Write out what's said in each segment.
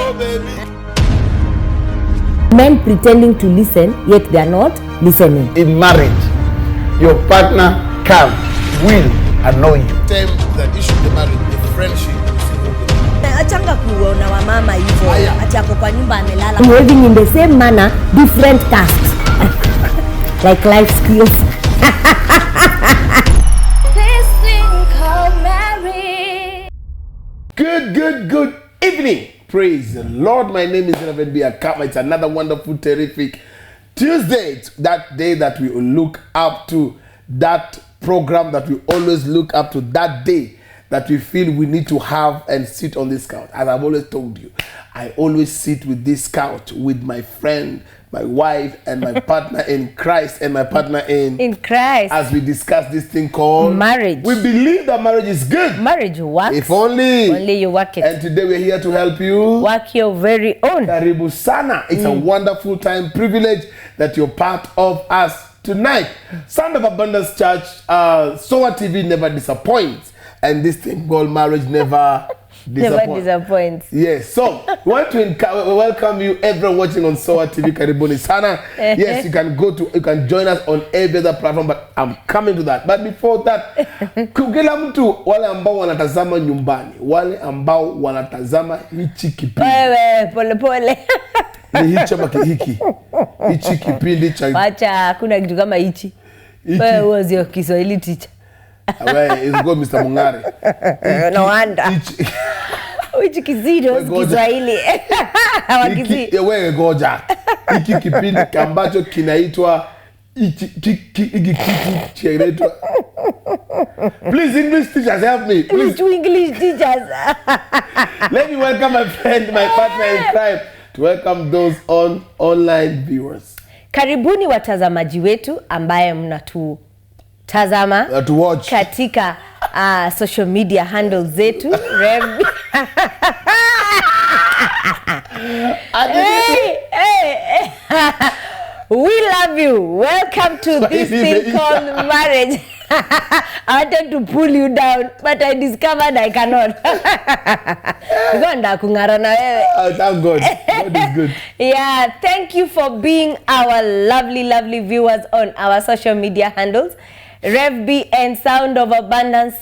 Oh, baby. Men pretending to listen, yet they are not listening. In marriage, your partner can, will annoy you. Time that issue the marriage, the friendship. Achanga kuona wa mama hivyo ati ako kwa nyumba amelala. Behaving in the same manner, different castes. Like life skills. This thing called marriage. Good evening. Praise the Lord. My name is Mpesa Akama. It's another wonderful, terrific Tuesday. It's that day that we will look up to, that program that we always look up to, that day that we feel we need to have and sit on this couch. As I've always told you, I always sit with this couch with my friend, my wife, and my partner in Christ, and my partner in Christ, as we discuss this thing called marriage. We believe that marriage is good. Marriage works. If only you work it. And today we're here to help you work your very own. Karibu sana. It's a wonderful time, privilege that you're part of us tonight. Sound of Abundance Church, SOATV never disappoints, and this thing called marriage never disappoints. Yes, so we want to welcome you, everyone watching on SOATV. Karibuni sana. Yes, you can join us on every other platform, but I'm coming to that. But before that, kila mtu wale ambao wanatazama nyumbani, wale ambao wanatazama hichi kipindi. Wewe pole. Ni hichi ama hiki. Hichi kipindi cha. Acha hakuna kitu kama hichi. Wewe uweze Kiswahili teacher. Wewe is go Mr. Mungare. No wonder. Hichi kizito Kiswahili. Wewe goja. Hiki kipindi ambacho kinaitwa kinaitwa. Please, English teachers, help me. Please, English teachers. Let me welcome my friend, my partner in crime, to welcome those online viewers. Karibuni watazamaji wetu ambaye mnatutazama to watch katika social media handles zetu. We love you. Welcome to this thing called marriage. I wanted to pull you down, but I discovered I cannot. Thank God. God is good. Yeah, thank you for being our lovely viewers on our social media handles. RevB and Sound of Abundance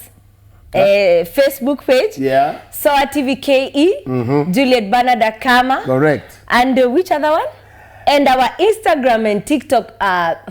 Facebook page. Yeah. SOATV KE. Juliet Bernard Kama. Correct. And which other one? And our Instagram and TikTok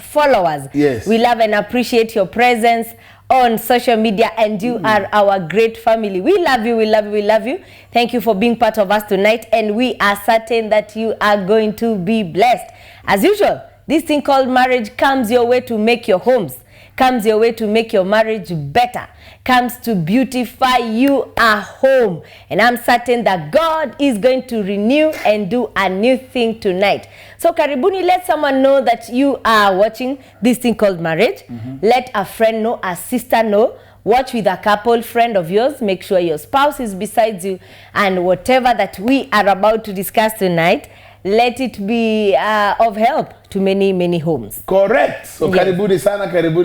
followers. Yes. We love and appreciate your presence on social media, and you are our great family. We love you, we love you, we love you. Thank you for being part of us tonight, and we are certain that you are going to be blessed. As usual, this thing called marriage comes your way to make your homes, comes your way to make your marriage better, comes to beautify you a home. And I'm certain that God is going to renew and do a new thing tonight. So karibuni, let someone know that you are watching this thing called marriage. Let a friend know, a sister know. Watch with a couple, friend of yours. Make sure your spouse is beside you. And whatever that we are about to discuss tonight, let it be of help to many homes. Correct. So yes. Karibuni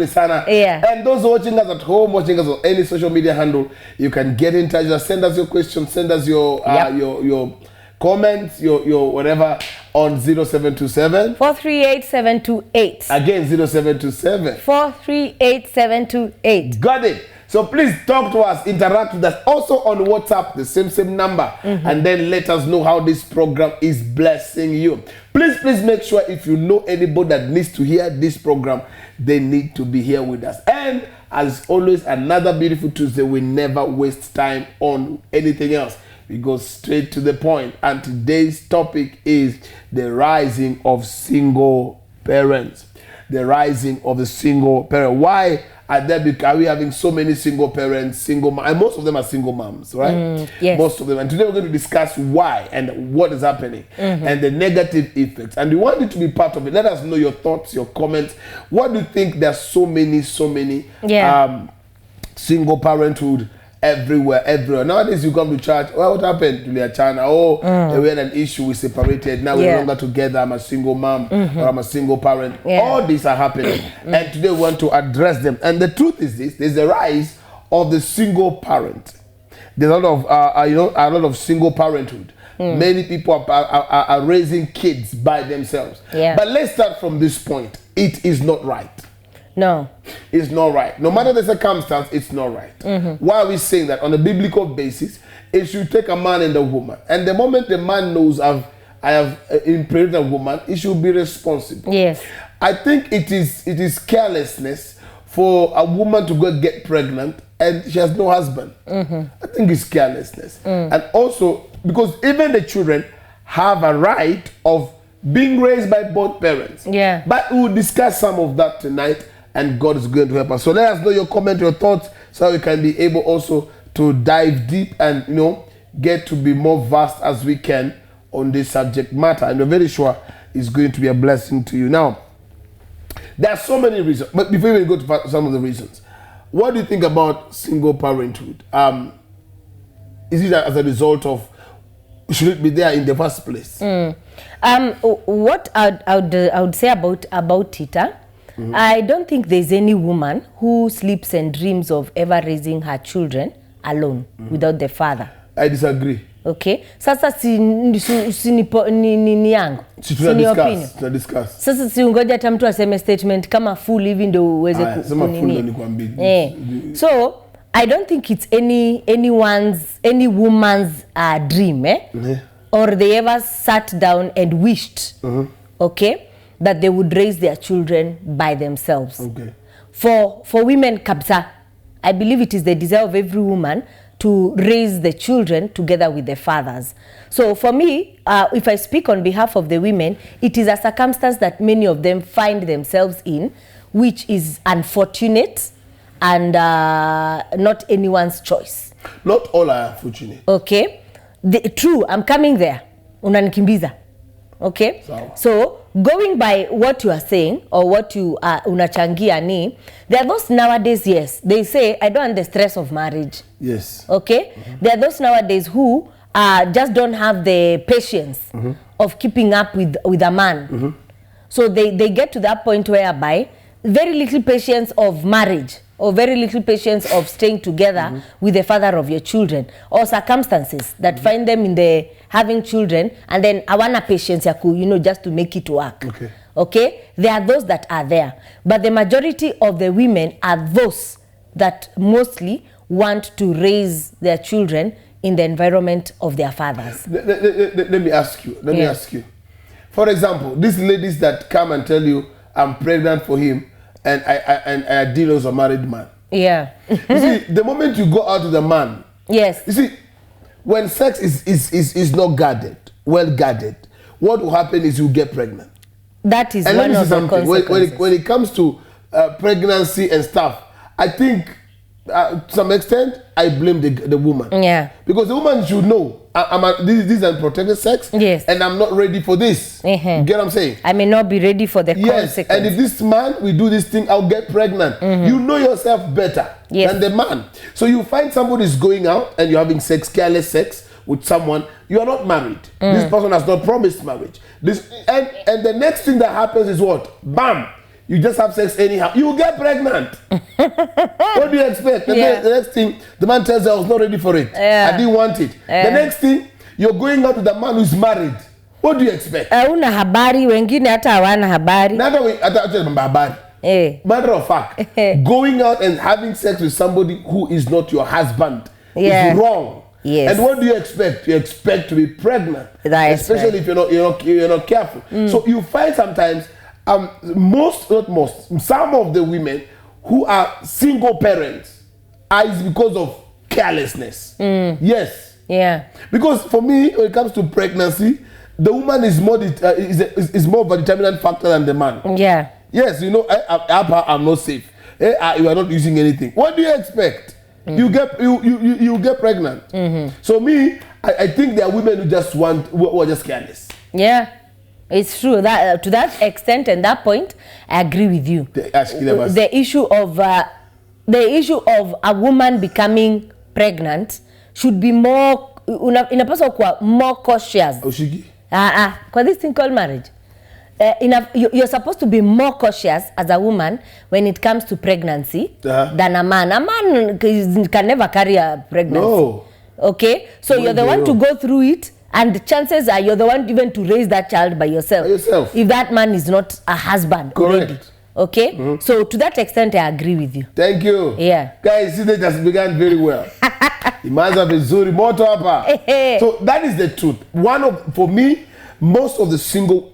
sana. Yeah. And those watching us at home, watching us on any social media handle, you can get in touch. Just send us your questions, send us your your comments, your whatever on 0727 438 728. Again 0727 438 728. Got it. So please talk to us, interact with us. Also on WhatsApp, the same number. And then let us know how this program is blessing you. Please make sure if you know anybody that needs to hear this program, they need to be here with us. And as always, another beautiful Tuesday. We never waste time on anything else. We go straight to the point. And today's topic is the rising of single parents. The rising of the single parent. Why are we having so many single parents, single moms? And most of them are single moms, right? Yes. Most of them. And today we're going to discuss why and what is happening and the negative effects. And we want you to be part of it. Let us know your thoughts, your comments. What do you think? There's so many single parenthood everywhere. Nowadays you come to church, well, what happened to their China? We had an issue, we separated, now we're no longer together, I'm a single mom or I'm a single parent. All these are happening and today we want to address them. And the truth is this: there's a rise of the single parent. There's a lot of a lot of single parenthood. Many people are raising kids by themselves. Yeah. But let's start from this point. It is not right. No. It's not right. No matter the circumstance, it's not right. Why are we saying that? On a biblical basis, it should take a man and a woman. And the moment the man knows I have impregnated a woman, he should be responsible. Yes. I think it is carelessness for a woman to go get pregnant and she has no husband. I think it's carelessness. And also, because even the children have a right of being raised by both parents. Yeah. But we will discuss some of that tonight, and God is going to help us. So let us know your comment, your thoughts, so we can be able also to dive deep and, get to be more vast as we can on this subject matter. And we're very sure it's going to be a blessing to you. Now, there are so many reasons, but before we go to some of the reasons, what do you think about single parenthood? Is it as a result of, should it be there in the first place? What I would say about it, I don't think there's any woman who sleeps and dreams of ever raising her children alone without the father. I disagree. Okay, sasa ni yangu, ni opinion. Discuss. Sasa si ungoja hata mtu aseme statement kama full hivi ndio uweze kunini. So I don't think it's any woman's dream, or they ever sat down and wished, okay, that they would raise their children by themselves. Okay. For women kabisa, I believe it is the desire of every woman to raise the children together with the fathers. So for me, if I speak on behalf of the women, it is a circumstance that many of them find themselves in, which is unfortunate and not anyone's choice. Not all are unfortunate. Okay. True, I'm coming there. Unanikimbiza. Okay. So going by what you are saying or what you unachangia ni, there are those nowadays, yes, they say I don't want the stress of marriage. Yes. Okay. There are those nowadays who just don't have the patience of keeping up with a man. So they get to that point whereby very little patience of marriage or very little patience of staying together with the father of your children, or circumstances that find them in the having children, and then hawana patience ya just to make it work. Okay, there are those that are there, but the majority of the women are those that mostly want to raise their children in the environment of their fathers. Let me ask you. Let me ask you. For example, these ladies that come and tell you I'm pregnant for him, and I deal as a married man. Yeah. You see, the moment you go out with a man, yes. You see, when sex is not guarded, well guarded, what will happen is you get pregnant. That is one of the consequences. When it comes to pregnancy and stuff, I think to some extent I blame the woman. Yeah. Because the woman should know this is unprotected sex. Yes. And I'm not ready for this. You get what I'm saying? I may not be ready for the consequences. And if this man will do this thing, I'll get pregnant. You know yourself better than the man. So you find somebody is going out and you're having sex, careless sex with someone. You are not married. This person has not promised marriage. And the next thing that happens is what? Bam! You just have sex anyhow. You get pregnant. What do you expect? The next thing, the man tells you, I was not ready for it. I didn't want it. The next thing, you're going out with a man who's married. What do you expect? Una habari, wengine hata hawana habari. Matter of fact, going out and having sex with somebody who is not your husband is wrong. Yes. And what do you expect? You expect to be pregnant, especially if you're not careful. So you find sometimes some of the women who are single parents is because of carelessness. Yes. Yeah. Because for me, when it comes to pregnancy, the woman is more of a determinant factor than the man. Yeah. Yes, I'm not safe. You are not using anything. What do you expect? You get pregnant. So me, I think there are women who are just careless. Yeah. It's true that to that extent and that point, I agree with you. The issue of a woman becoming pregnant should be more inapaswa kuwa more cautious. For this thing called marriage. You're supposed to be more cautious as a woman when it comes to pregnancy than a man. A man can never carry a pregnancy. No. Okay, so you're the one to go through it And the chances are you're the one even to raise that child by yourself. By yourself. If that man is not a husband. Correct. Already. Okay? So to that extent, I agree with you. Thank you. Yeah. Guys, see, that has begun very well. Imanza vizuri moto hapa. So that is the truth. For me, most of the single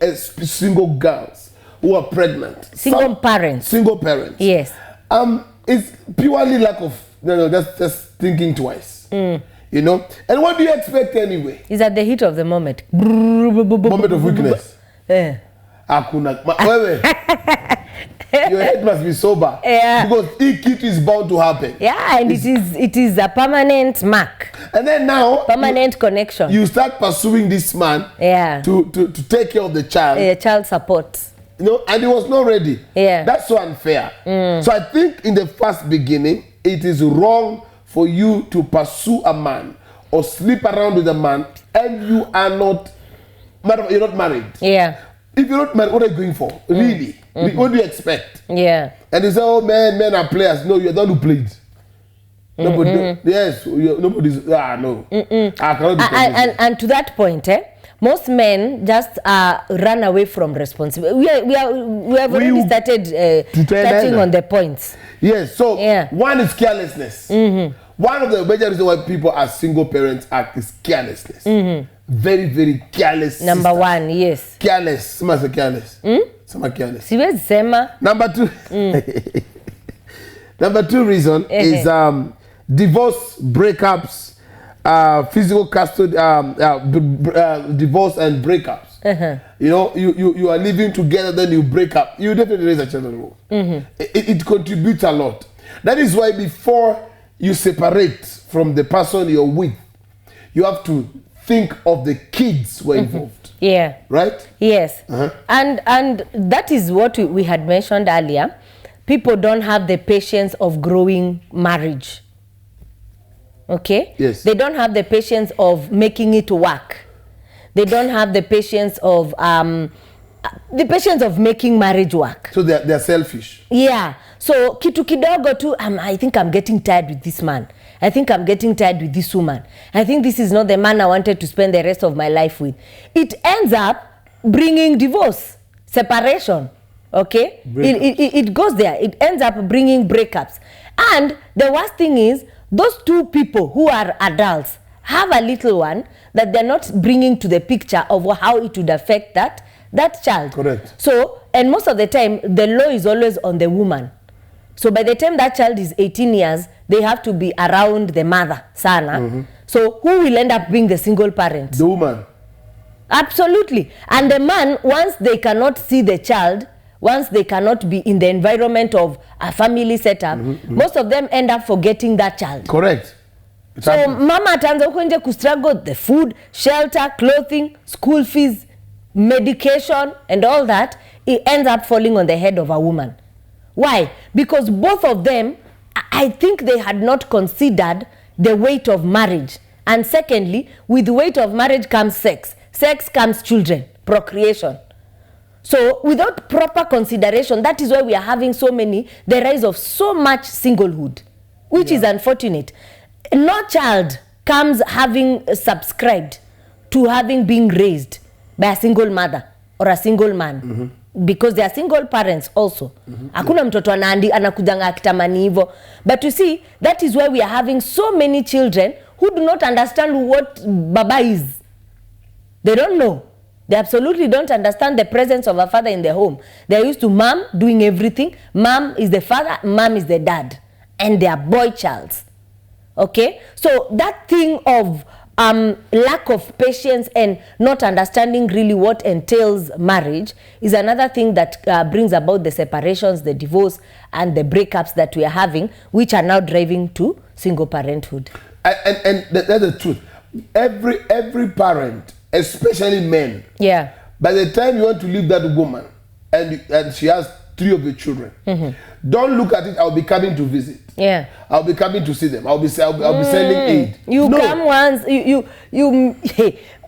girls who are pregnant. Single parents. Single parents. Yes. It's purely lack of, just thinking twice. You know? And what do you expect anyway? It's at the heat of the moment. Moment of weakness. Hakuna. Wewe. Your head must be sober. Yeah. Because it is bound to happen. Yeah, and it is a permanent mark. And then now permanent connection. You start pursuing this man to take care of the child. Child support. You know, and he was not ready. Yeah. That's so unfair. So I think in the first beginning, it is wrong for you to pursue a man or sleep around with a man and you're not married. Yeah. If you're not married, what are you going for? Really? What do you expect? Yeah. And they say, oh, men are players. No, you're the one who played. Nobody. Yes, nobody's. No. I cannot be and to that point, most men just run away from responsibility. We have already started touching on the points. Yes. So one is carelessness. One of the major reasons why people are single parents is carelessness. Very, very careless. Number one, yes. Careless. Someone say careless. Someone careless. Siwezi sema. Number two. Number two reason is divorce, breakups, physical custody, divorce and breakups. You know, you are living together, then you break up. You definitely raise a child on the road. It contributes a lot. That is why before you separate from the person you're with, you have to think of the kids who are involved. Yeah. Right? Yes. And that is what we had mentioned earlier. People don't have the patience of growing marriage. Okay? Yes. They don't have the patience of making it work. They don't have the patience of making marriage work. So they're selfish. Yeah. So kitu kidogo tu, I think I'm getting tired with this man. I think I'm getting tired with this woman. I think this is not the man I wanted to spend the rest of my life with. It ends up bringing divorce, separation. Okay? It goes there. It ends up bringing breakups. And the worst thing is, those two people who are adults have a little one that they're not bringing to the picture of how it would affect that child. Correct. So, and most of the time, the law is always on the woman. So by the time that child is 18 years, they have to be around the mother, sana. So who will end up being the single parent? The woman. Absolutely. And the man, once they cannot see the child, once they cannot be in the environment of a family setup, most of them end up forgetting that child. Correct. So mama ataanza huko nje kustruggle the food, shelter, clothing, school fees, medication and all that, it ends up falling on the head of a woman. Why? Because both of them, I think they had not considered the weight of marriage. And secondly, with the weight of marriage comes sex. Sex comes children, procreation. So without proper consideration, that is why we are having the rise of so much singlehood, which is unfortunate. No child comes having subscribed to having been raised by a single mother or a single man. Because they are single parents also. Hakuna mtoto anakujanga akitamani hivyo. But you see, that is why we are having so many children who do not understand what baba is. They don't know. They absolutely don't understand the presence of a father in the home. They are used to mom doing everything. Mom is the father, mom is the dad. And they are boy childs. Okay? So that thing of lack of patience and not understanding really what entails marriage is another thing that brings about the separations, the divorce, and the breakups that we are having, which are now driving to single parenthood. And that's the truth. Every parent, especially men, by the time you want to leave that woman and she has 3 of the children, don't look at it, I'll be coming to visit. I'll be coming to see them. I'll be sending aid. Come once, you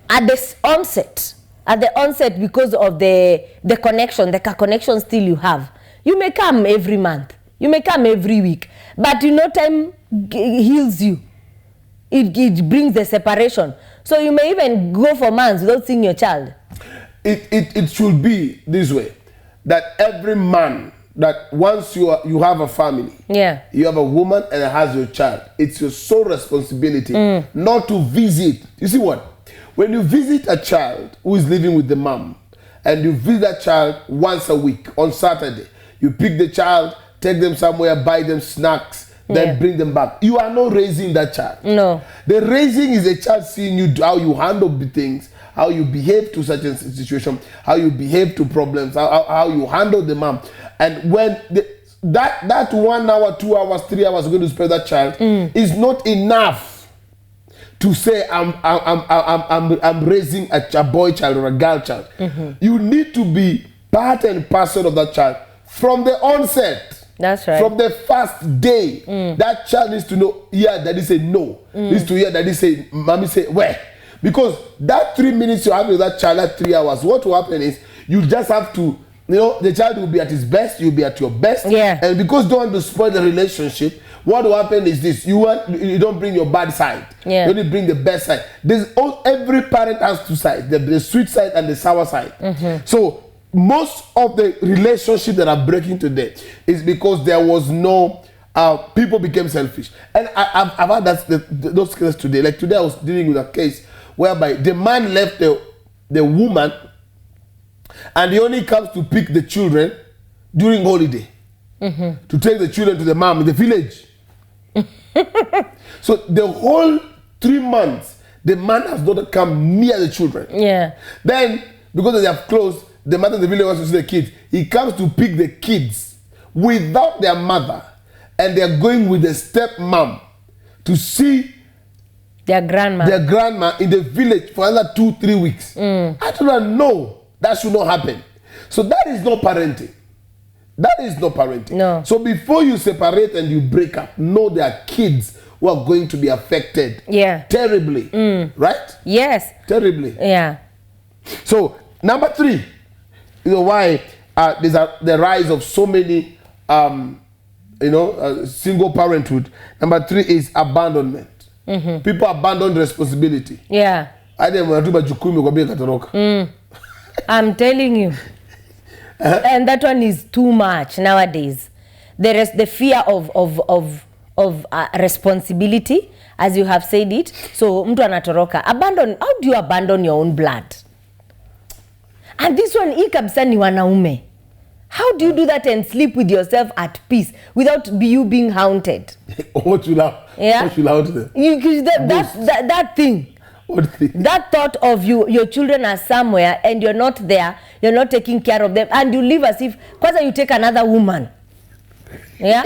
at the onset because of the connection still you have. You may come every month. You may come every week. But time heals you. It brings the separation. So you may even go for months without seeing your child. It should be this way, that every man, that once you have a family, you have a woman and has your child, it's your sole responsibility not to visit. You see what? When you visit a child who is living with the mom, and you visit that child once a week on Saturday, you pick the child, take them somewhere, buy them snacks, then bring them back. You are not raising that child. No. The raising is a child seeing you, how you handle the things, how you behave to such a situation, how you behave to problems, how you handle the mom. And when that 1 hour, 2 hours, 3 hours you're going to spend that child is not enough to say I'm raising a boy child or a girl child. You need to be part and parcel of that child from the onset. That's right. From the first day, that child needs to know, daddy say no. Needs to hear daddy say, mommy say, where? Because that 3 minutes you have with that child, that 3 hours, what will happen is you just have to, the child will be at his best, you'll be at your best. Yeah. And because you don't want to spoil the relationship, what will happen is this: you don't bring your bad side. You only bring the best side. Every parent has two sides: the sweet side and the sour side. So most of the relationships that are breaking today is because there was no people became selfish. And I've had those cases today. Like today, I was dealing with a case whereby the man left the woman, and he only comes to pick the children during holiday to take the children to the mom in the village. So the whole 3 months, the man has not come near the children. Then, because they have closed, the mother in the village wants to see the kids. He comes to pick the kids without their mother, and they're going with the stepmom to see their grandma in the village for another 2-3 weeks. I do not know. That should not happen. So that is not parenting. That is not parenting. No. So before you separate and you break up, know there are kids who are going to be affected terribly. Right? Yes. Terribly. Yeah. So number 3, why there's the rise of so many single parenthood. Number 3 is abandonment. People abandon responsibility. Yeah. I'm telling you. And that one is too much nowadays. There is the fear of responsibility, as you have said it. So mtu anatoroka. Abandon. How do you abandon your own blood? And this one, hii kabisa ni wanaume. How do you do that and sleep with yourself at peace without you being haunted? What you love? Yeah. What you love? That thing. What thing? That thought of your children are somewhere and you're not there, you're not taking care of them, and you live as if, kwanza you take another woman. Yeah?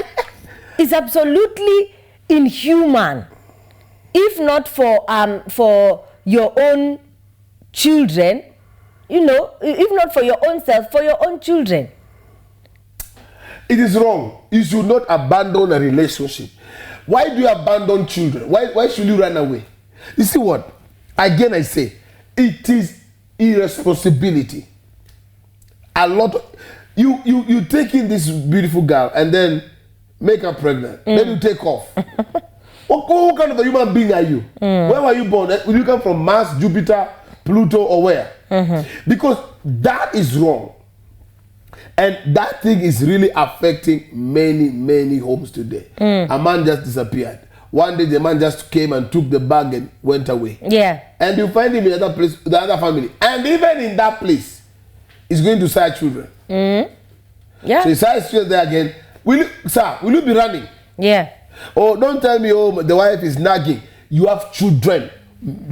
It's absolutely inhuman. If not for your own children, if not for your own self, for your own children. It is wrong. You should not abandon a relationship. Why do you abandon children? Why should you run away? You see what? Again, I say, it is irresponsibility. A lot of, you take in this beautiful girl and then make her pregnant. Then you take off. What kind of a human being are you? Where were you born? Will you come from Mars, Jupiter, Pluto, or where? Because that is wrong. And that thing is really affecting many, many homes today. A man just disappeared. One day the man just came and took the bag and went away. Yeah. And you find him in another place, the other family. And even in that place, he's going to side children. Yeah. So he sides children there again. Will you be running? Yeah. Oh, don't tell me, the wife is nagging. You have children.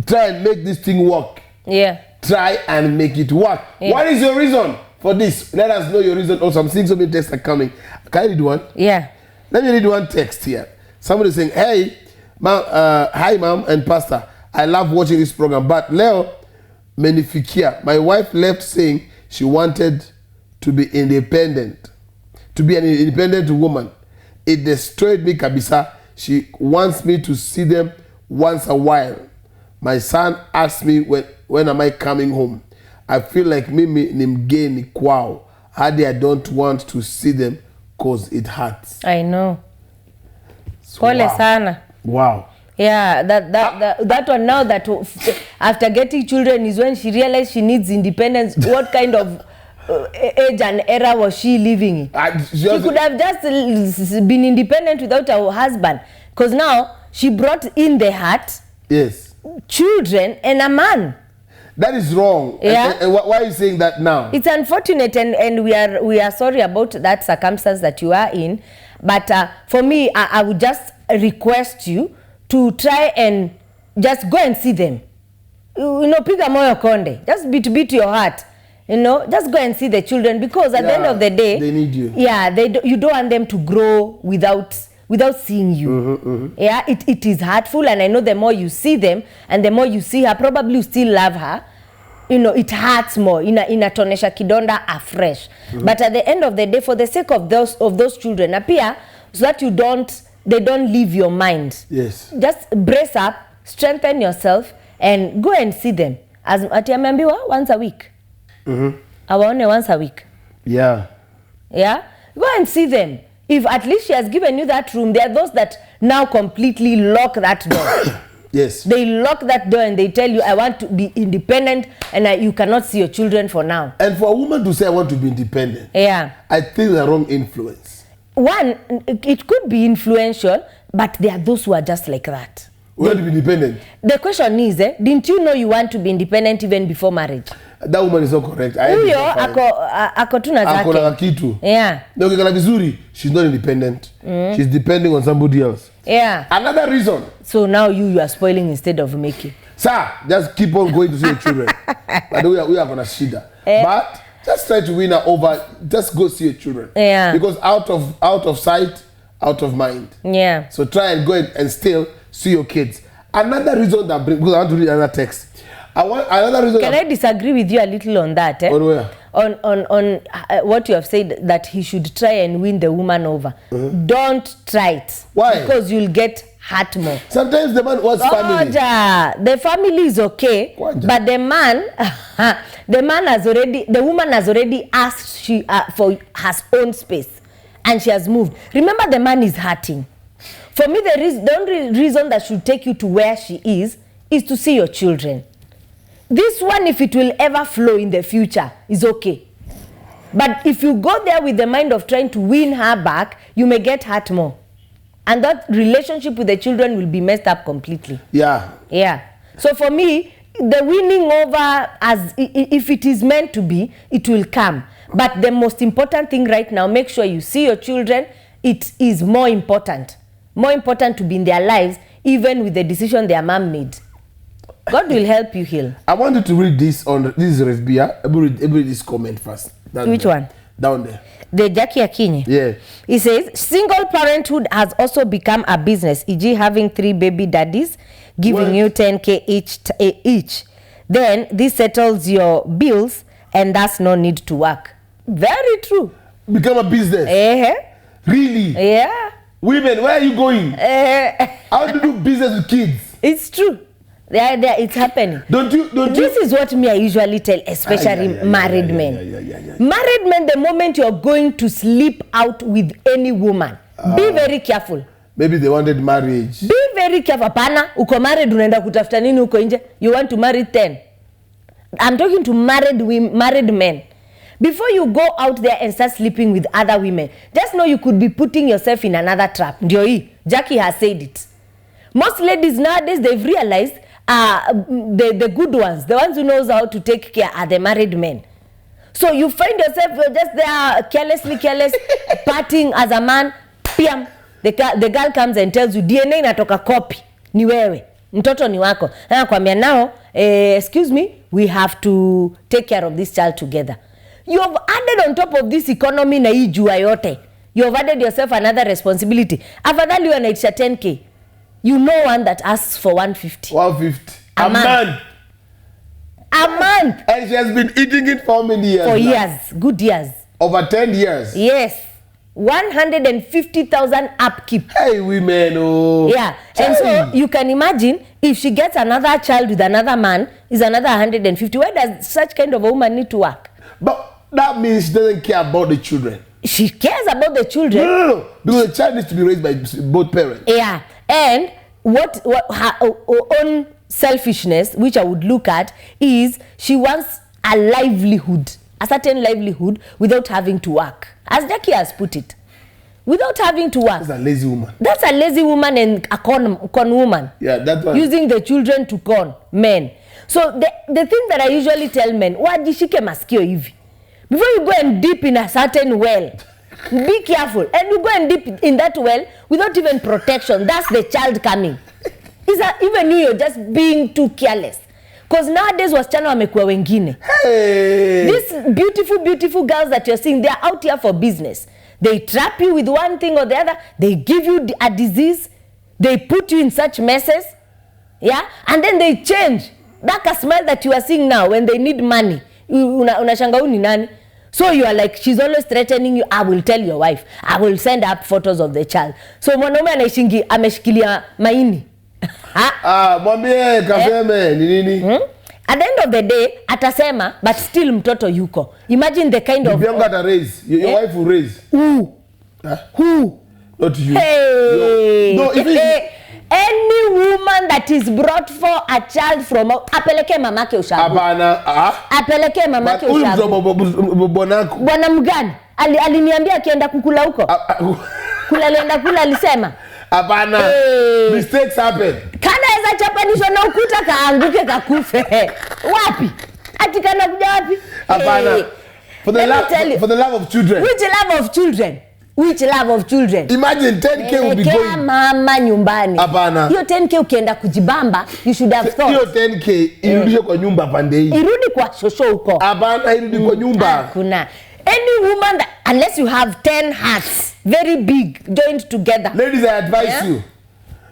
Try and make this thing work. Yeah. Try and make it work. Yeah. What is your reason for this? Let us know your reason. Also, I'm seeing so many texts are coming. Can I read one? Yeah. Let me read one text here. Somebody saying, hey, hi, mom and pastor. I love watching this program. But Leo Menifikia, my wife left saying she wanted to be independent, to be an independent woman. It destroyed me, kabisa. She wants me to see them once a while. My son asked me when am I coming home. I feel like mimi ni mgeni kwao. Hadi I don't want to see them because it hurts. I know. So, pole sana. Wow. Yeah, that one now that after getting children is when she realized she needs independence. What kind of age and era was she living in? She could have just been independent without her husband, because now she brought in the heart, yes, children and a man. That is wrong. Yeah. And why are you saying that now? It's unfortunate, and we are sorry about that circumstance that you are in. But for me, I would just request you to try and just go and see them. You know, piga moyo konde. Just beat your heart. You know, just go and see the children, because at the end of the day, they need you. Yeah, you don't want them to grow without seeing you. Yeah, it is hurtful, and I know the more you see them and the more you see her, probably you still love her. You know, it hurts more. Inatonesha kidonda afresh. But at the end of the day, for the sake of those children, appear so that they don't leave your mind. Yes. Just brace up, strengthen yourself, and go and see them. As atiamembiwa once a week. Awaone once a week. Yeah. Yeah? Go and see them. If at least she has given you that room, there are those that now completely lock that door. Yes. They lock that door and they tell you, I want to be independent, and you cannot see your children for now. And for a woman to say, I want to be independent, yeah, I think the wrong influence. One, it could be influential, but there are those who are just like that. We want to be independent. The question is, didn't you know you want to be independent even before marriage? That woman is not correct. Huyo ako tuna zake. Ako na kitu. Yeah. No, kikana vizuri, she's not independent. She's depending on somebody else. Yeah. Another reason. So now you are spoiling instead of making. Sir, just keep on going to see your children. But we are gonna shida. But just try to win her over. Just go see your children. Yeah. Because out of sight, out of mind. Yeah. So try and go and still see your kids. Another reason that because I want to read another text. Another reason. Can I disagree with you a little on that? On where? On what you have said, that he should try and win the woman over. Don't try it. Why? Because you'll get hurt more. Sometimes the man wants family. The family is okay, but the woman has already asked for her own space, and she has moved. Remember, the man is hurting. For me, the only reason that should take you to where she is to see your children. This one, if it will ever flow in the future, is okay. But if you go there with the mind of trying to win her back, you may get hurt more. And that relationship with the children will be messed up completely. Yeah. Yeah. So for me, the winning over, as if it is meant to be, it will come. But the most important thing right now, make sure you see your children. It is more important. More important to be in their lives, even with the decision their mom made. God will help you heal. I wanted to read this this is Refbia. Read this comment first. Which one? Down there. The Jackie Akinyi. Yeah. He says, single parenthood has also become a business, e.g. having 3 baby daddies, giving you 10K each. Then this settles your bills and thus no need to work. Very true. Become a business? Really? Yeah. Women, where are you going? How do you do business with kids? It's true. It's happening. Don't you? This is what I usually tell, especially married men. Married men, the moment you're going to sleep out with any woman, be very careful. Maybe they wanted marriage. Be very careful. Pana, uko married, unaenda kutafuta nini uko nje? You want to marry 10. I'm talking to married men. Before you go out there and start sleeping with other women, just know you could be putting yourself in another trap. Ndio hii, Jackie has said it. Most ladies nowadays, they've realized the good ones, the ones who knows how to take care, are the married men. So you find yourself, you're just there careless, partying as a man, piam. The girl comes and tells you, DNA inatoka copy, ni wewe, mtoto ni wako. Anakuambia now, excuse me, we have to take care of this child together. You have added on top of this economy na hii jua yote. You have added yourself another responsibility. Afadhali wanaitisha 10K. You know one that asks for 150. 150. A month. A month. And she has been eating it for how many years? For years. Good years. Over 10 years? Yes. 150,000 upkeep. Hey, women. Oh. Yeah. And so you can imagine if she gets another child with another man, is another 150. Why does such kind of a woman need to work? But that means she doesn't care about the children. She cares about the children. No. Because the child needs to be raised by both parents. Yeah. And what her own selfishness, which I would look at, is she wants a livelihood, a certain livelihood, without having to work. As Jackie has put it, without having to work. That's a lazy woman. That's a lazy woman and a con woman. Yeah, that's one. Using the children to con men. So the thing that I usually tell men, wajishike masikio hivi. Before you go and dip in a certain well, be careful. And you go and dip in that well without even protection. That's the child coming. Even you're just being too careless. Because nowadays wasichana wamekuwa wengine. Hey. These beautiful girls that you're seeing, they're out here for business. They trap you with one thing or the other. They give you a disease. They put you in such messes. Yeah? And then they change. That smile that you are seeing now when they need money. Unashanga uni nani? So you are like, she's always threatening you. I will tell your wife. I will send up photos of the child. So mwanaume anaishingi ameshikilia maini. Mwambie kafeme ni nini? At the end of the day, atasema, but still mtoto yuko. Imagine the kind of... Younger to raise. Your wife will raise. Who? Who? Not you. Hey. No, if any woman that is brought for a child from... Apeleke mamake ushago. Apana. Apeleke mamake ushago. Bonako. Bwana mgani? Aliniambia akienda kukula huko. Kulalienda kula alisema. Apana. Mistakes happen. Kana eza chapanishwa na ukuta kaanguke kakufe. Wapi? Ati kana kuja wapi? Apana. For the love of children. Which love of children? Which love of children? Imagine 10K will be going. Mama nyumbani. Apana. Hiyo 10K ukienda kujibamba, you should have thought. Hiyo 10K irudishe kwa nyumba pande hii. Irudi kwa shosho huko. Apana, irudi kwa nyumba. Kuna any woman that, unless you have 10 hearts, very big, joined together. Ladies, I advise you.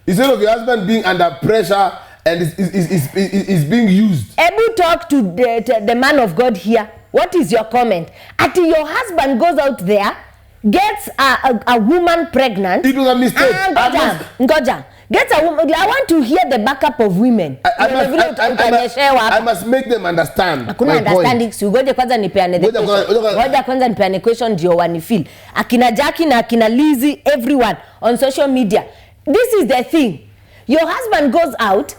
Instead of your husband being under pressure and is being used. Ebu talk to the man of God here. What is your comment? Until your husband goes out there, gets a woman pregnant. It was a mistake. Ngoja. Gets a woman. I want to hear the backup of women. I must make them understand. Hakuna understanding. Si ugoje kwanza nipeane the question. Ngoja kwanza nipeane question ndio wanifeel. Akina Jackie na akina Lizzy, everyone on social media. This is the thing. Your husband goes out,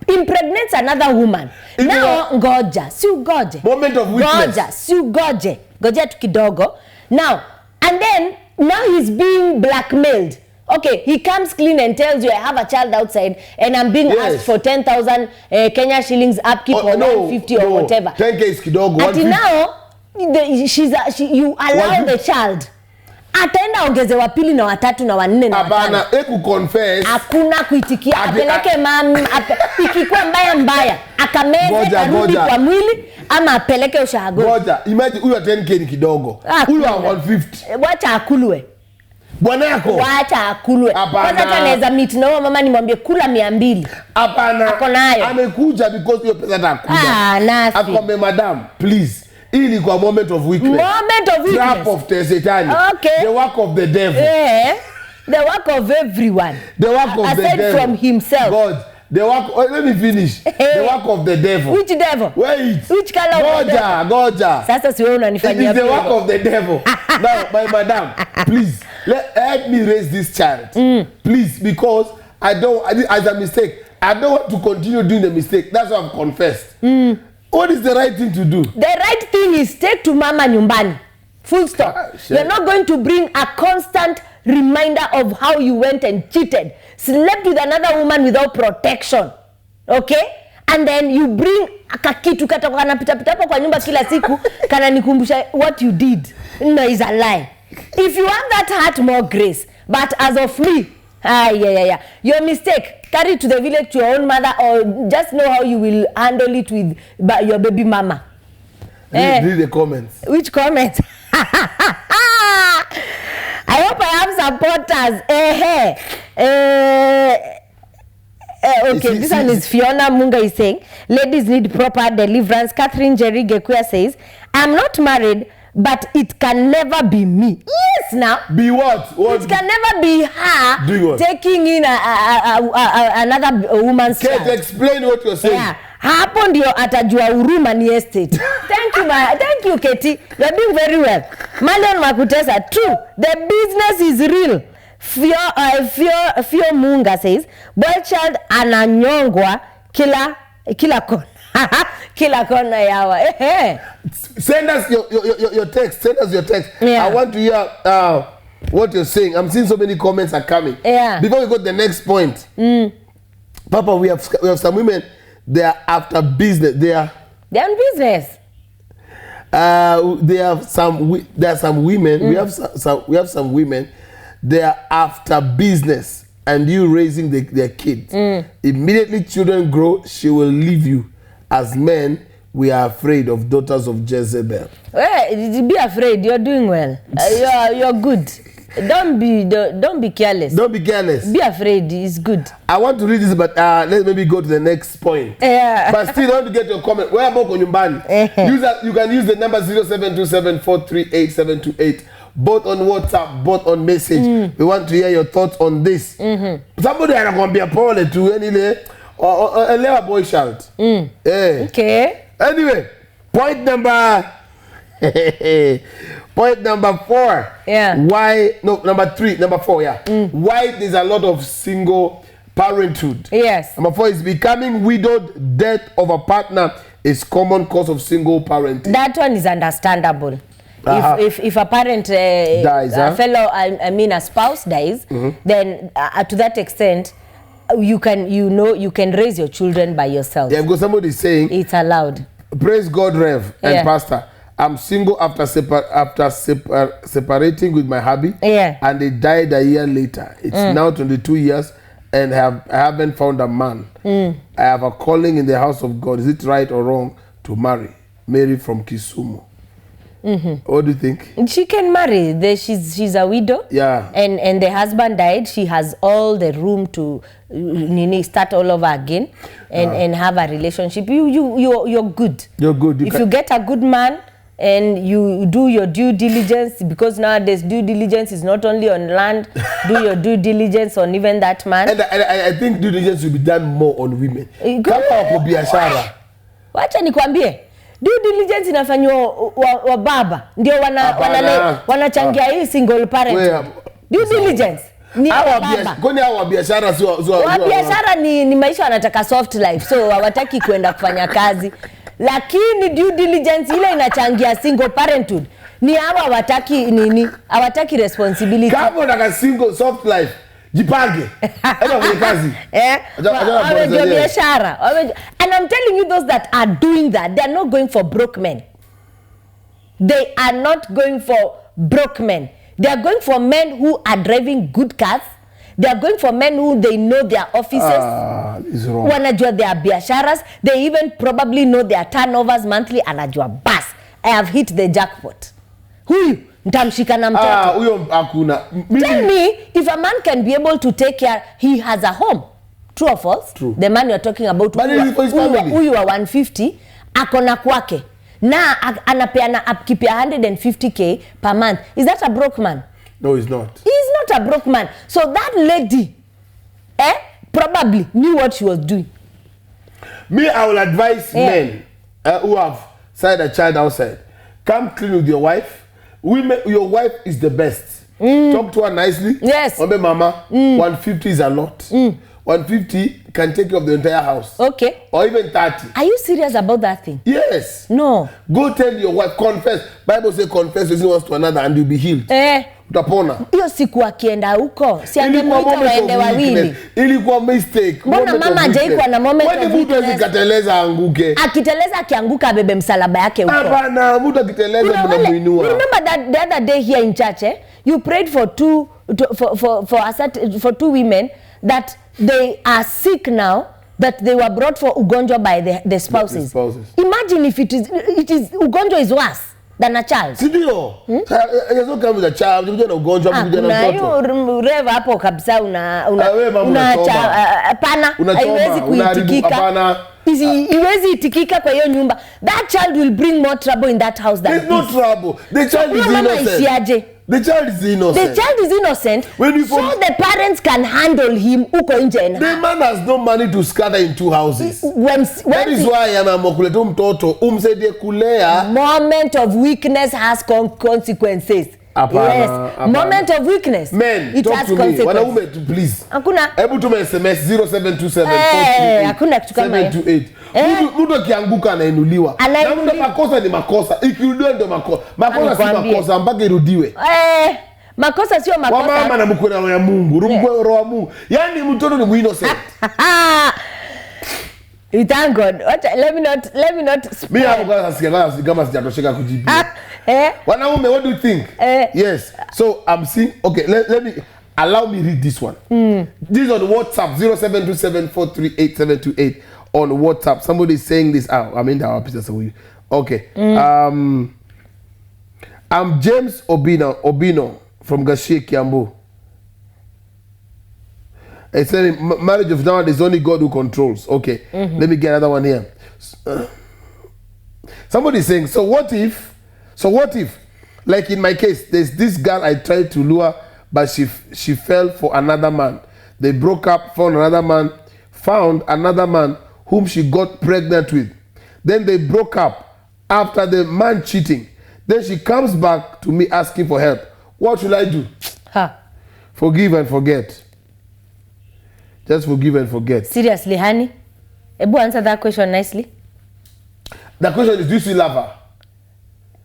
impregnates another woman. Now ngoja, si ugoje. Moment of weakness. Ngoja, si ugoje. Ngoja tu kidogo. Now, and then now he's being blackmailed. Okay, he comes clean and tells you, I have a child outside and I'm being asked for 10,000 Kenya shillings upkeep or 150 or whatever. 10K is kidogo. Until now, you allow the child. Ataenda ongezewa pili na watatu na wanne na watano. Abana, confess. Hakuna kuitikia. Apeleke mama, ikikuwa mbaya. Akameze, arudi kwa mwili, ama apeleke ushago. Ngoja, imagine huyu 10K ni kidogo. Huyu 150. Wacha akulwe. Bwanako. Wacha akulwe. Kwanza kanaweza meet na huyo mama nimwambie kula 200. Hapana. Ako nayo. Amekuja because hiyo pesa atakuja. Nasi. Akome madam, please. Ili kwa moment of weakness. Moment of weakness. Trap of Satan. Okay. The work of the devil. The work of everyone. The work of the devil. Aside from himself. God. The work. Let me finish. The work of the devil. Which devil? Wait. Which color of the devil? Goja. Sasa siwe unanifanyia. It is the work of the devil. Now, my madam, please help me raise this child. Please, because as a mistake, I don't want to continue doing the mistake. That's why I've confessed. What is the right thing to do? The right thing is take to mama nyumbani. Full stop. You're not going to bring a constant reminder of how you went and cheated, slept with another woman without protection. Okay? And then you bring akakitu kana pita hapo kwa nyumba kila siku kana nikumbusha what you did. No, is a lie. If you have that heart, more grace. But as of me, your mistake. Carry it to the village to your own mother, or just know how you will handle it with your baby mama. Read the comments. Which comments? I hope I have supporters. Okay, this one is Fiona Munga is saying, ladies need proper deliverance. Catherine Jerry Gekuya says, I'm not married, but it can never be me. Yes, now. Be what? It can never be her taking in another woman's child. Kate, explain what you're saying. Yeah. Hapo ndio atajua huruma ni estate. Thank you, Katie. You're doing very well. Marion Makutesa, true. The business is real. Fio Munga says, boy child ananyongwa kila kona. Kila kona yawa. Send us your text. Send us your text. Yeah. I want to hear what you're saying. I'm seeing so many comments are coming. Yeah. Before we go to the next point. Papa, we have some women, they are after business. They're on business. There are some women. We have some women. They are after business, and you raising their kids. Immediately, children grow. She will leave you. As men, we are afraid of daughters of Jezebel. Well, be afraid. You're doing well. You're good. Don't be careless. Don't be careless. Be afraid. It's good. I want to read this, but let's maybe go to the next point. Yeah. But still, don't get your comment. Where about Konyumbani? You can use the number 0727438728, both on WhatsApp, both on message. We want to hear your thoughts on this. Somebody is going to be a Paul to any or a boy child. Okay. Anyway, point number 4. Yeah. Number 4. Yeah. Why there's a lot of single parenthood. Yes. Number 4 is becoming widowed. Death of a partner is common cause of single parenting. That one is understandable. If a parent dies, a spouse dies, then to that extent, you can raise your children by yourself. Yeah, because somebody is saying it's allowed. Praise God, Rev and Pastor. I'm single after separating with my hubby. Yeah. And they died a year later. It's now 22 years and I haven't found a man. I have a calling in the house of God. Is it right or wrong to marry? Mary from Kisumu. What do you think? She can marry. She's a widow. Yeah. And the husband died. She has all the room to start all over again and have a relationship. You're good. You're good. If you get a good man and you do your due diligence, because nowadays due diligence is not only on land, do your due diligence on even that man. And I think due diligence will be done more on women. Kama wako biashara. Wacha nikwambie. Due diligence inafanywa wa baba ndio wanachangia hii single parent. Due diligence ni baba. Kwani hao biashara sio biashara ni maisha wanataka soft life, so hawataki kwenda kufanya kazi. Lakini due diligence ile inachangia single parenthood ni hawa hawataki responsibility. Kama unataka single soft life jipange. Eba kwenye kazi. Biashara. And I'm telling you, those that are doing that, they are not going for broke men. They are not going for broke men. They are going for men who are driving good cars. They are going for men who they know their offices. It's wrong. Wanajua their biasharas. They even probably know their turnovers monthly. Anajua bas. I have hit the jackpot. Huyu nitamshika na mtoto. Huyo hakuna. Tell me if a man can be able to take care, he has a home. True or false? True. The man you're talking about, huyu wa 150 akona kwake na anapeana upkeep ya 150k per month. Is that a broke man? No, he's not. He's not a broke man. So that lady probably knew what she was doing. Me, I will advise men who have sent a child outside, come clean with your wife. Women, your wife is the best. Talk to her nicely. Yes. Mama, 150 is a lot. 150 can take care of the entire house. Okay. Or even 30. Are you serious about that thing? Yes. No. Go tell your wife, confess. Bible says confess one to another and you'll be healed. Utapona. Hiyo siku akienda huko, si angemuita waende wawili. Ilikuwa mistake. Mbona mama hajaikuwa na moment of weakness? Kwani mtu akiteleza anguke? Akiteleza akianguka abebe msalaba yake huko. Hapana, mtu akiteleza mnamuinua. Remember that the other day here in church, you prayed for two women that they are sick now, that they were brought for ugonjwa by the spouses. The spouses. Imagine if it is ugonjwa is worse than a child. Sidio? Yeso kama za child, ugonjwa na ugonjwa mkuja na mtoto. Una reva hapo kabisa pana haiwezi kuitikika. Iwezi itikika kwa hiyo nyumba. That child will bring more trouble in that house than there's no trouble. The child is innocent. The child is innocent. The child is innocent. So the parents can handle him uko nje. The man has no money to scatter in two houses. That is why mtoto umsaidie kulea. Moment of weakness has consequences. Yes. Moment of weakness. Men, it talk has to me. consequences. Wanaume, please. Hakuna. Hebu tume SMS 0727 hakuna kitu kama 728. Mtu akianguka anainuliwa. Na mtu makosa ni makosa. Ikirudiwa ndio makosa. Makosa si makosa mpaka irudiwe. Makosa sio makosa. Mama na mkwe roho ya Mungu, roho ya Mungu. Yaani mtoto ni innocent. You thank God. Let me not. Mimi hapo kama sijatosheka kujibu. Wanaume, what do you think? Yes. So I'm seeing. Okay, let me allow me read this one. This is on WhatsApp 0727438728 on WhatsApp. Somebody is saying this out. I mean, our pictures for you. Okay. I'm James Obino from Gashie Kiambu. It's saying marriage of now is only God who controls. Okay. Let me get another one here. Somebody is saying, so what if, like in my case, there's this girl I tried to lure, but she fell for another man. They broke up, found another man whom she got pregnant with. Then they broke up after the man cheating. Then she comes back to me asking for help. What should I do? Forgive and forget. Just forgive and forget. Seriously, honey? Ebu answer that question nicely. The question is, do you still love her?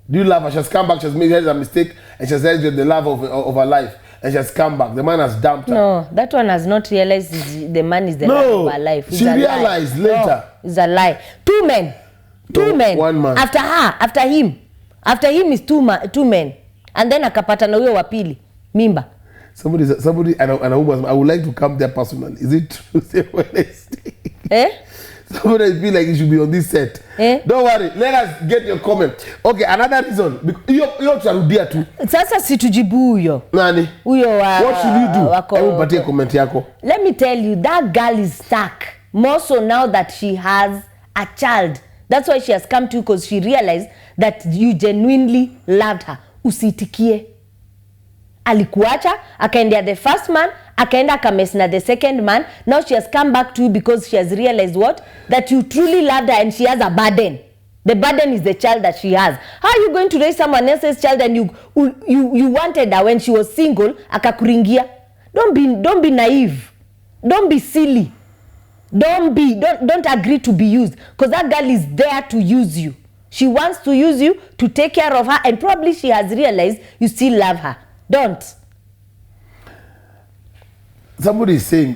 Do you love her? She has come back, she has made a mistake, and she has realized the love of her life. And she has come back. The man has dumped her. No, that one has not realized the man is the love of her life. She realized later. No, it's a lie. Two men. One man. After her, after him. After him is two men. And then akapata na huyo wa pili. Mimba. Somebody and I would like to come there personally. Is it true? Say Wednesday. Somebody feel like you should be on this set. Don't worry. Let us get your comment. Okay, another reason. You're tutarudia tu. Sasa situjibu huyo. Nani? Huyo wa. What should you do? Hebu patie comment yako. Let me tell you, that girl is stuck. More so now that she has a child. That's why she has come to you, because she realized that you genuinely loved her. Usitikie. Alikuacha, akaendea the first man, akaenda akamess na the second man. Now she has come back to you because she has realized what? That you truly loved her and she has a burden. The burden is the child that she has. How are you going to raise someone else's child and you wanted her when she was single, akakuringia? Don't be naive. Don't be silly. Don't agree to be used, because that girl is there to use you. She wants to use you to take care of her, and probably she has realized you still love her. Don't. Somebody is saying,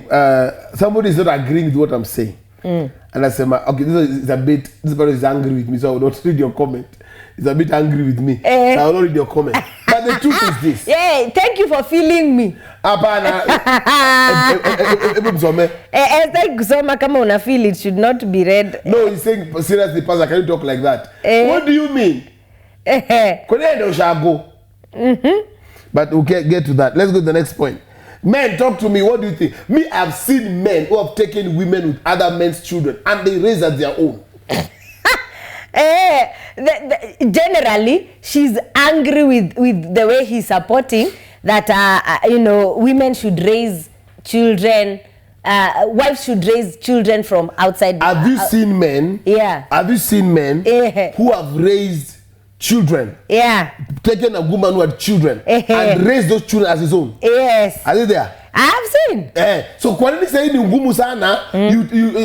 somebody is not agreeing with what I'm saying. And I say, okay, this person is angry with me, so I will not read your comment. He's a bit angry with me, so I will not read your comment. But the truth is this. Yeah, thank you for feeling me. Kama una feel it should not be read. No, he's saying, seriously, Pastor, can you talk like that? What do you mean? But we'll get to that. Let's go to the next point. Men, talk to me. What do you think? Me, I've seen men who have taken women with other men's children and they raise as their own. Generally, she's angry with the way he's supporting that, women should raise children, wives should raise children from outside. Have you seen men? Yeah. Have you seen men who have raised children? Yeah. Taken a woman who had children and raised those children as his own? Yes. Are they there? I have seen. So when they say ngumu sana, you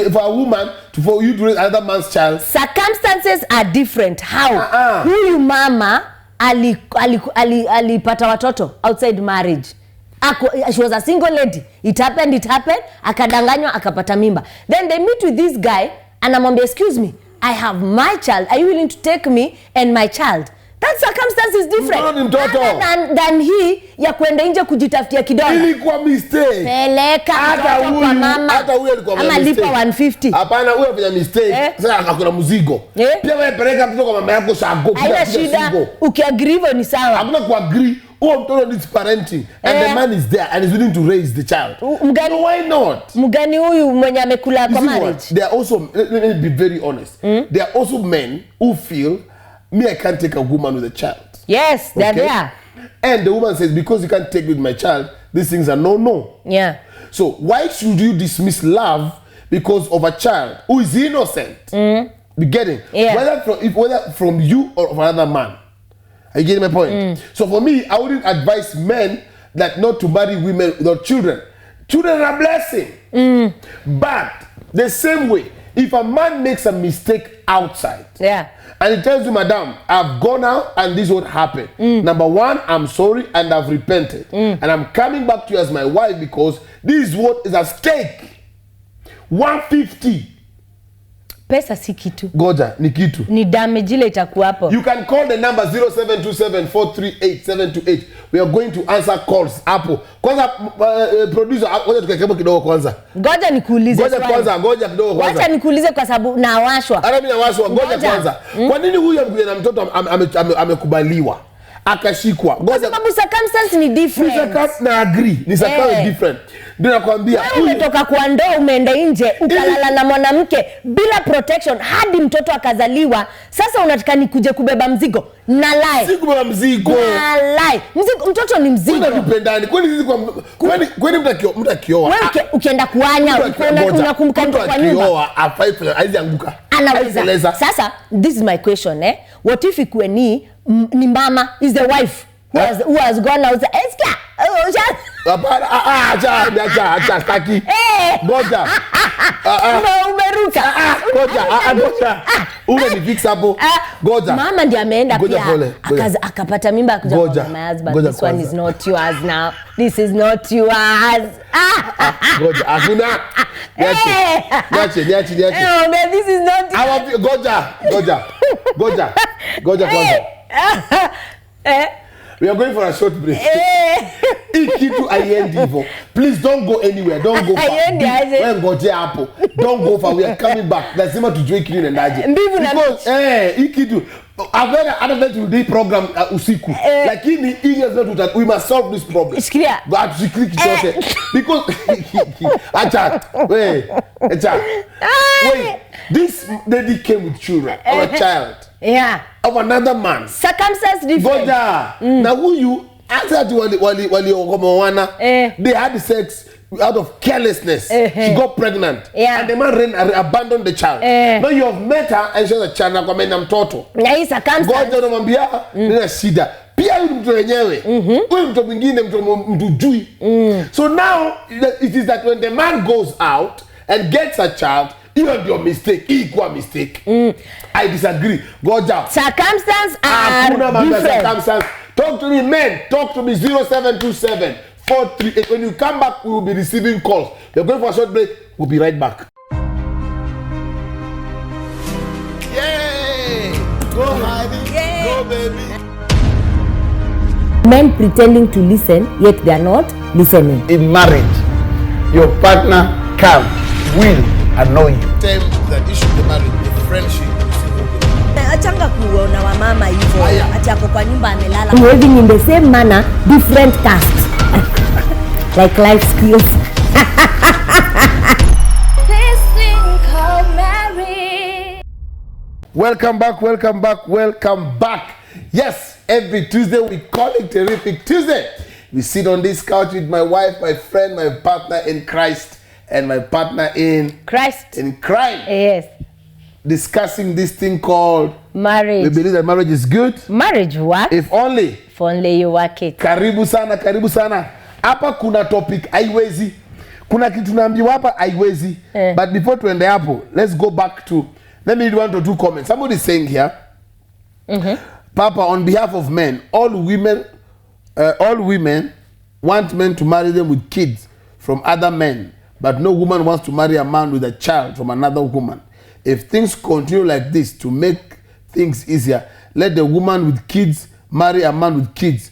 for a woman for you to raise another man's child. Circumstances are different. How? Huyu mama alipata watoto outside marriage. She was a single lady. It happened. Akadanganywa, akapata mimba. Then they meet with this guy and anamwambia, excuse me, I have my child. Are you willing to take me and my child? That circumstance is different than he ya kwenda nje kujitafutia kidogo. Ilikuwa mistake. Peleka hata kwa mama. Hata huyo alikuwa mistake. Ama lipa 150. Hapana, huyo afanya mistake. Sasa akakula mzigo. Pia wewe peleka mtoto kwa mama yako shago. Haina shida. Ukiagree hivyo ni sawa. Hakuna kuagree. Huyo mtoto needs parenting and the man is there and is willing to raise the child. So why not? Mgani huyu mwenye amekula kwa marriage? There are also, let me be very honest. There are also men who feel, me, I can't take a woman with a child. Yes, they're there. And the woman says, because you can't take with my child, these things are no. Yeah. So why should you dismiss love because of a child who is innocent? Be getting? Yeah. Whether from you or from another man. Are you getting my point? So for me, I wouldn't advise men that not to marry women without children. Children are a blessing. But the same way, if a man makes a mistake outside, and he tells you, madam, I've gone out and this would happen. Number one, I'm sorry and I've repented. And I'm coming back to you as my wife because this is what is at stake. 150. Pesa si kitu. Goja, ni kitu. Ni damage ile itakuwa hapo. You can call the number 0727438728. We are going to answer calls hapo. Kwanza producer, ngoja tukakebo kidogo kwanza. Ngoja nikuulize swali. Ngoja kidogo kwanza. Wacha nikuulize kwa sababu nawashwa. Mimi nawashwa, ngoja kwanza. Kwa nini huyu amekuja na mtoto amekubaliwa? Akashikwa. Kwa sababu circumstance ni different. Circumstance na agree. Ni circumstance different. Ndio nakwambia. Wewe umetoka kwa ndoa umeenda nje ukalala na mwanamke bila protection hadi mtoto akazaliwa. Sasa unataka nikuje kubeba mzigo? Na lie. Si kubeba mzigo. Na lie. Mzigo, mtoto ni mzigo. Kuna tupendani. Kwani sisi kwani mtakioa. Wewe ukienda kuanya unakumbuka mtu kwa nyumba. Akioa afai aizi anguka. Anaweza. Sasa this is my question What if ikuwe ni mama is the wife who has gone out eska acha staki ngoja umeruka ngoja ni fix hapo ngoja mama ndiye ameenda pia akapata mimba akuja kwa my husband this one is not yours now this is not yours ngoja hakuna niache this is not ngoja we are going for a short break. Ikitu ayendi hivyo. Please don't go anywhere. Don't go far. Wewe ngoje hapo. Don't go far. We are coming back. Lazima tujue kitu inaendaje. Because ikitu I've to do program usiku. Lakini we must solve this problem. Sikia. But click yote. Because wait. This lady came with children or a child. Of another man. Circumstance different. Goja. Na huyu after wali they had sex out of carelessness. She got pregnant. And the man abandoned the child. Now you have met her and she has a child na kwa mena mtoto. Na hii circumstance. Goja unamwambia nina shida. Pia huyu mtu wenyewe. Huyu mtu mwingine mtu jui. So now it is that when the man goes out and gets a child, even your mistake, equal mistake. I disagree. Goja. Circumstances are different. Circumstance. Talk to me, men. Talk to me. 0727-438. When you come back, we will be receiving calls. We're going for a short break. We'll be right back. Yay! Go, honey. Yay. Go, baby. Men pretending to listen, yet they are not listening. In marriage, your partner can, will annoy you. Time that issue the marriage, the friendship. Achanga kuona wa mama hivyo. Ati ako kwa nyumba amelala. Living in the same manner, different tasks. Like life skills. This thing called marriage. Welcome back. Yes, every Tuesday we call it Terrific Tuesday. We sit on this couch with my wife, my friend, my partner in Christ, and my partner in Christ. In crime. Yes. Discussing this thing called marriage. We believe that marriage is good. Marriage works. If only you work it. Karibu sana. Hapa kuna topic haiwezi. Kuna kitu naambiwa hapa haiwezi. But before tuende hapo, let's go back to, let me read 1 or 2 comments. Somebody is saying here, Papa, on behalf of men, all women want men to marry them with kids from other men, but no woman wants to marry a man with a child from another woman. If things continue like this, to make things easier, let the woman with kids marry a man with kids.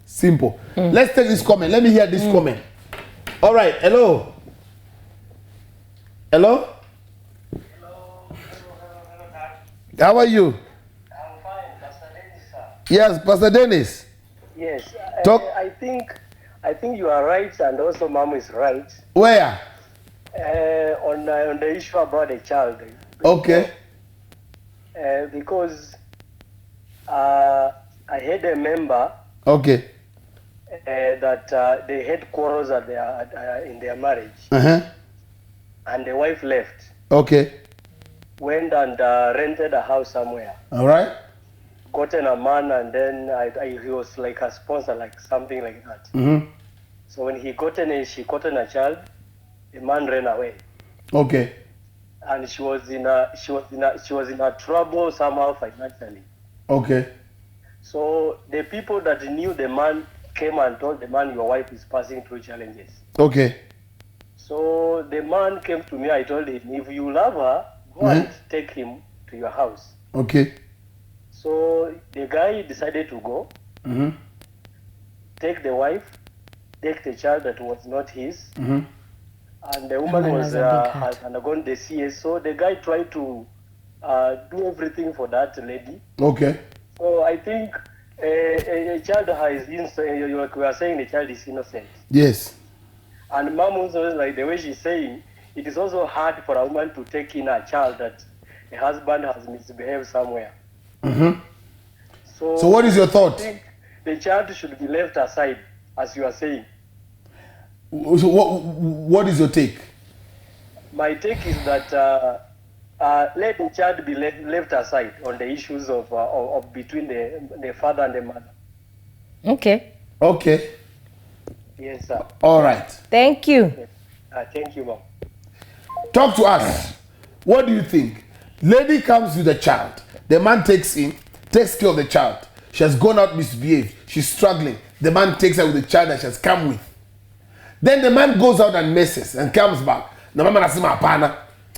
Simple. Let's take this comment. Let me hear this comment. All right. Hello. How are you? I'm fine, Pastor Dennis, sir. Yes, Pastor Dennis. Yes, Talk. I think you are right, and also Mom is right. Where? On the issue about the child. Okay. Because I had a member. Okay. That they had quarrels at in their marriage. And the wife left. Okay. went and rented a house somewhere. All right. Gotten a man, and then he was like a sponsor, like something like that. So when she gotten a child, the man ran away. Okay. And she was in a trouble somehow financially. Okay. So the people that knew the man came and told the man, your wife is passing through challenges. Okay. So the man came to me. I told him, if you love her, go and take him to your house. Okay. So the guy decided to go, take the wife, take the child that was not his, and the woman had undergone the CS. So the guy tried to do everything for that lady. Okay. So I think a child is innocent. Like we are saying, the child is innocent. Yes. And mom also, like the way she's saying, it is also hard for a woman to take in a child that a husband has misbehaved somewhere. So what is your thought? I think the child should be left aside, as you are saying. So what is your take? My take is that let the child be left aside on the issues of between the father and the mother. Okay. Okay. Yes, sir. All right. Thank you. Thank you, ma'am. Talk to us. What do you think? Lady comes with a child. The man takes care of the child. She has gone out misbehaved. She's struggling. The man takes her with the child that she has come with. Then the man goes out and messes and comes back. Na mama nasema hapana.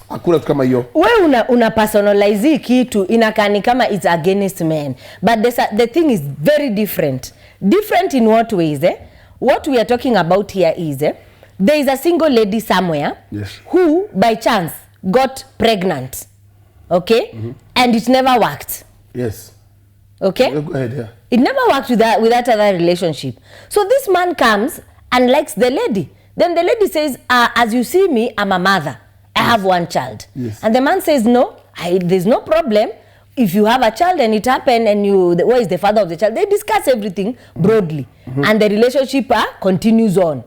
Hakuna kama hiyo. Wewe una personalize kitu inakani kama it's against men. But the thing is very different. Different in what ways, eh? What we are talking about here is, there is a single lady somewhere who by chance got pregnant. Okay? And it never worked. Yes. Okay? Go ahead, yeah. It never worked with that other relationship. So this man comes and likes the lady. Then the lady says, as you see me, I'm a mother. I have one child. Yes. And the man says, no, there's no problem. If you have a child and it happened and where is the father of the child? They discuss everything broadly. And the relationship continues on.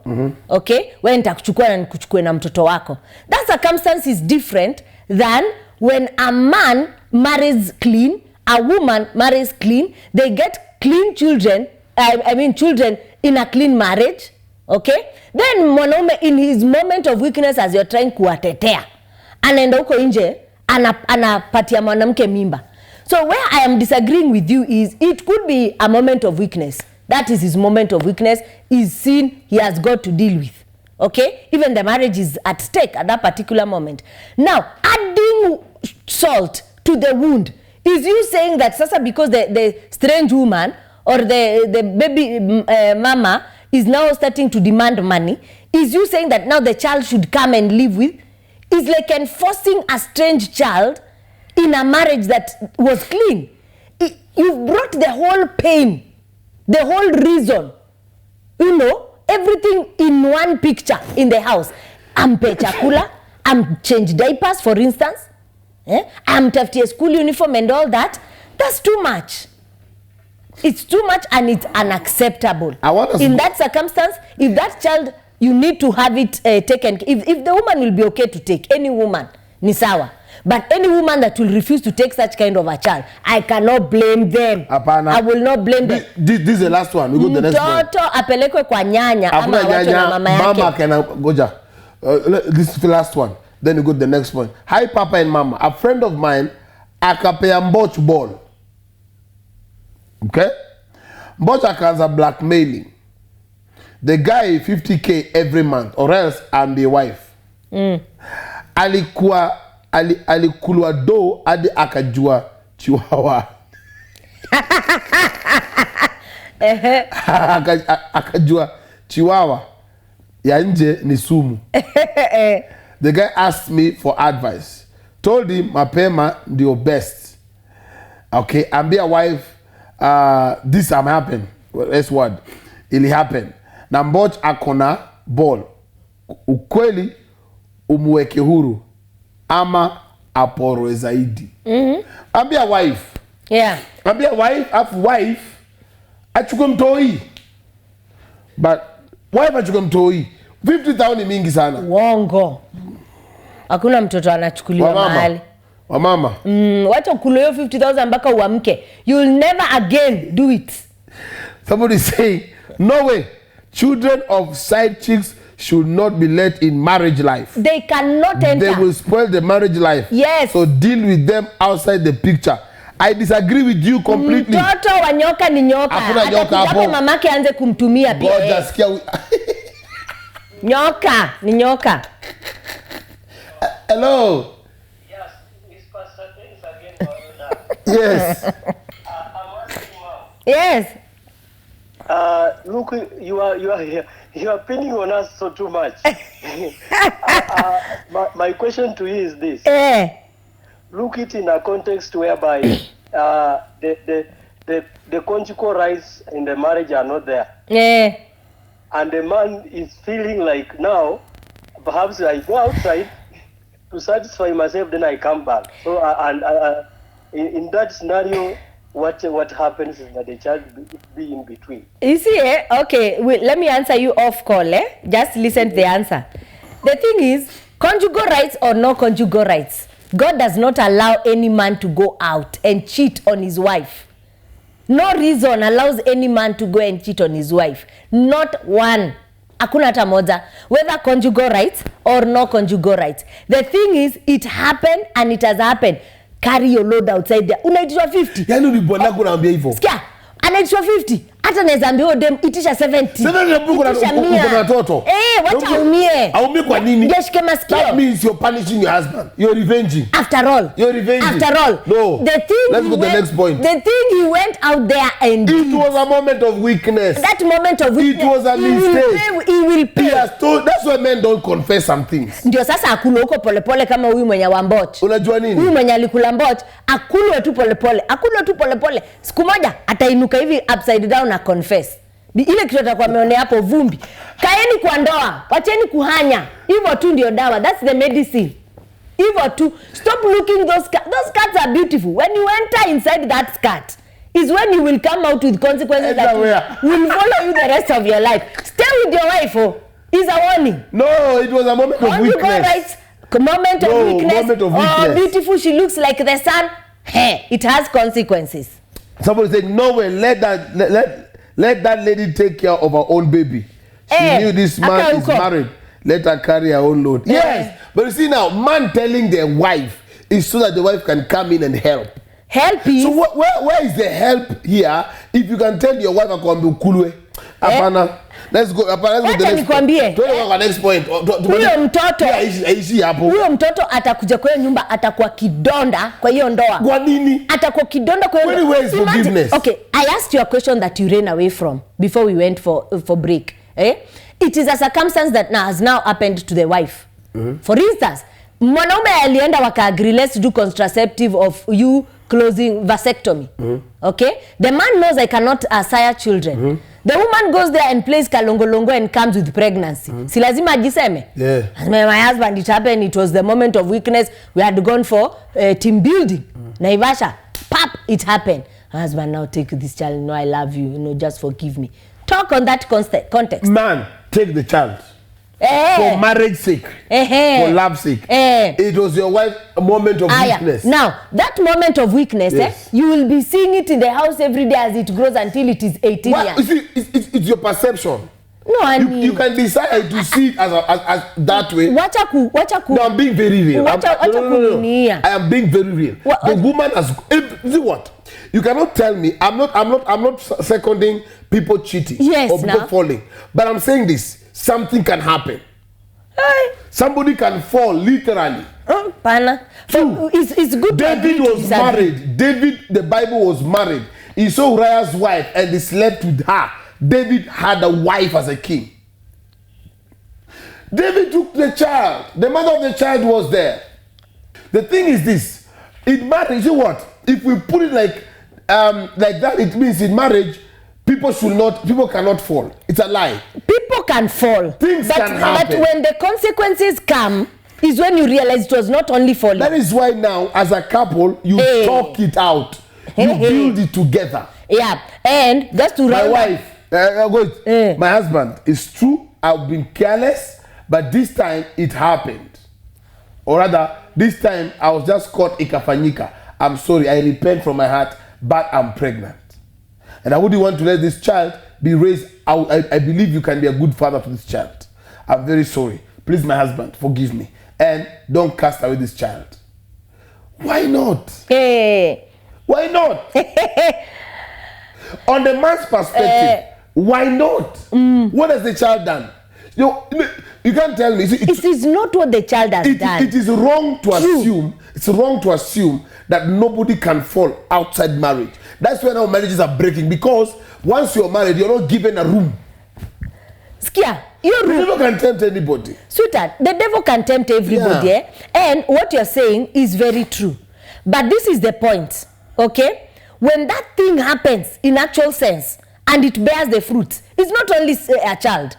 Okay? When nitakuchukua na nikuchukue na mtoto wako. That circumstance is different than when a man marries clean, a woman marries clean, they get clean children, I mean children in a clean marriage. Okay? Then mwanaume in his moment of weakness as you're trying kuwatetea, anaenda huko nje, anapatia mwanamke mimba. So where I am disagreeing with you is it could be a moment of weakness. That is his moment of weakness. Is seen he has got to deal with. Okay? Even the marriage is at stake at that particular moment. Now, adding salt to the wound, is you saying that sasa because the strange woman or the baby mama is now starting to demand money, is you saying that now the child should come and live with? It's like enforcing a strange child in a marriage that was clean. You've brought the whole pain, the whole reason, everything in one picture in the house. Ampe chakula, change diapers for instance, tafutie school uniform and all that. That's too much. It's too much and it's unacceptable. In that circumstance, if that child, you need to have it taken. If the woman will be okay to take, any woman, ni sawa. But any woman that will refuse to take such kind of a child, I cannot blame them. Apana. I will not blame them. This is the last one. We go to the next one. Mtoto apelekwe kwa nyanya ama wacho na mama yake. Mama can goja. This is the last one. Then we go to the next one. Hi Papa and Mama. A friend of mine akapea Mboch ball. Okay? Mboch akaanza blackmailing. The guy 50K every month or else I'm the wife. Alikulwa do hadi akajua chiwawa. Akajua chiwawa ya nje ni sumu. The guy asked me for advice. Told him mapema ndio best. Okay, ambia wife this happen. That's what ili happen. Na Mboch akona ball. Ukweli umweke huru ama aporo zaidi. Ambia wife. Yeah. Ambia wife achukue mtoi. But wife achukue mtoi. 50,000 ni mingi sana. Uongo. Hakuna mtoto anachukuliwa mahali. Wamama. Wacha ukule hiyo 50,000 mpaka uamke. You'll never again do it. Somebody say, no way. Children of side chicks should not be let in marriage life. They cannot enter. They will spoil the marriage life. Yes. So deal with them outside the picture. I disagree with you completely. Mtoto wa nyoka ni nyoka. Hakuna nyoka hapo. Mamake anze kumtumia pia. God sikia. Nyoka ni nyoka. Hello. Yes, Miss Pastor, thanks again for that. Yes. I'm asking now. Yes. Look, you are pinning on us so too much. My question to you is this. Look it in a context whereby the conjugal rights in the marriage are not there. And the man is feeling like now, perhaps I go outside to satisfy myself, then I come back. So, in that scenario, what happens is that the child be in between. You see, okay, let me answer you off call. Just listen to the answer. The thing is, conjugal rights or no conjugal rights, God does not allow any man to go out and cheat on his wife. No reason allows any man to go and cheat on his wife. Not one. Hakuna hata moja. Whether conjugal rights or no conjugal rights. The thing is, it happened and it has happened. Carry your load outside there. Unaitishwa 50. Yaani ni bwana kunaambia hivyo. Sikia. Anaitishwa 50. Hata naweza ambia dem itisha 70. Sasa ndio kuna watoto. Wacha aumie. Aumie kwa nini? Ndio shike masikio. That means you're punishing your husband. You're revenging. After all. You're revenging. After all. No. The thing Let's go to the next point. The thing he went out there and it was a moment of weakness. That moment of weakness. It was a mistake. He will pay. He has told, that's why men don't confess some things. Ndio sasa akulu huko polepole kama huyu mwenye wa mbot. Unajua nini? Huyu mwenye alikula mbot, akulwe tu polepole. Akulwe tu polepole. Siku moja atainuka hivi upside down na confess. Ile kitu atakuwa ameonea hapo vumbi. Kaeni kwa ndoa, wacheni kuhanya. Hivyo tu ndio dawa. That's the medicine. Hivyo tu. Stop looking those skirts are beautiful. When you enter inside that skirt is when you will come out with consequences that will follow you the rest of your life. Stay with your wife. Is a warning. No, it was a moment of weakness. Right. Moment of weakness. Oh, beautiful, she looks like the sun. Hey, it has consequences. Somebody said, no way, let that lady take care of her own baby. She knew this man is married. Let her carry her own load. Yes. But you see now, man telling their wife is so that the wife can come in and help. Help you? So where is the help here? If you can tell your wife, akwambie apana. Let's go to the next point. Huyo mtoto. Aishi hapo. Huyo mtoto atakuja kwa nyumba atakuwa kidonda kwa hiyo ndoa. Kwa nini? Atakuwa kidonda kwa hiyo. Where is forgiveness? Okay, I asked you a question that you ran away from before we went for break. It is a circumstance that has now happened to the wife. For instance, mwanaume alienda waka-agree, let's do contraceptive of you closing vasectomy. Okay? The man knows I cannot sire children. The woman goes there and plays kalongolongo and comes with pregnancy. Si lazima ajiseme? Yeah. My husband, it happened, it was the moment of weakness. We had gone for team building. Naivasha, pop, it happened. My husband, now take this child. No, I love you. Just forgive me. Talk on that context. Man, take the child. For marriage sake, for love sake. It was your wife's moment of weakness. Now, that moment of weakness, you will be seeing it in the house every day as it grows until it is 18 years. You see, it's your perception. No, I mean, you can decide to see it as that way. No, I'm being very real. I am being very real. The woman has. See what? You cannot tell me. I'm not seconding people cheating or people falling. But I'm saying this. Something can happen. Somebody can fall literally. It's good. David was married. The Bible was married. He saw Uriah's wife and he slept with her. David had a wife as a king. David took the child. The mother of the child was there. The thing is this. In marriage, you see what? If we put it like that, it means in marriage, people cannot fall. It's a lie. People can fall. Things can happen. But when the consequences come, is when you realize it was not only falling. That is why now, as a couple, you talk it out. You build it together. Yeah. And just to my wife, my husband, it's true, I've been careless, but this time it happened. Or rather, this time I was just caught ikafanyika. I'm sorry, I repent from my heart, but I'm pregnant. And I wouldn't want to let this child be raised. I believe you can be a good father to this child. I'm very sorry. Please, my husband, forgive me. And don't cast away this child. Why not? Hey. Why not? On the man's perspective, why not? What has the child done? You can't tell me. It is not what the child has done. It is wrong to assume. It's wrong to assume that nobody can fall outside marriage. That's why now marriages are breaking, because once you're married, you're not given a room. Skia, your room. The devil can tempt anybody. Sweetheart, the devil can tempt everybody. Yeah. And what you're saying is very true. But this is the point, okay? When that thing happens in actual sense and it bears the fruit, it's not only a child.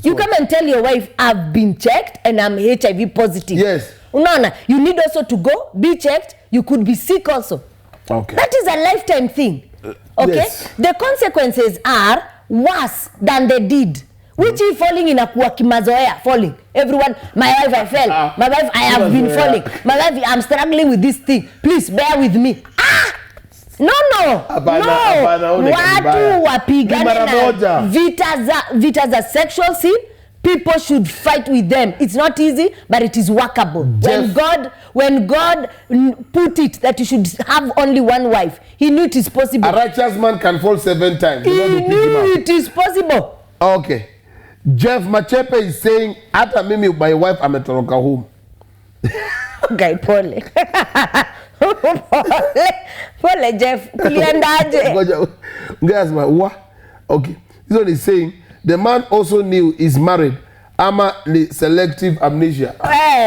You come and tell your wife, I've been checked and I'm HIV positive. Yes. No. You need also to go, be checked. You could be sick also. Okay. That is a lifetime thing. Okay? Yes. The consequences are worse than the deed. Which is falling in a kuwakimazoea, falling. Everyone, my wife, I fell. My wife, I have been falling. My wife, I'm struggling with this thing. Please bear with me. No. Watu wapigane na vita za sexual sin. People should fight with them. It's not easy, but it is workable. When God put it that you should have only one wife, he knew it is possible. A righteous man can fall 7 times. He knew it is possible. Okay. Jeff Machepe is saying, "Ata mimi my wife ametoroka home." Okay, pole. Pole Jeff. Kuliendaje? Okay. This one is saying, the man also knew he's married. Selective amnesia.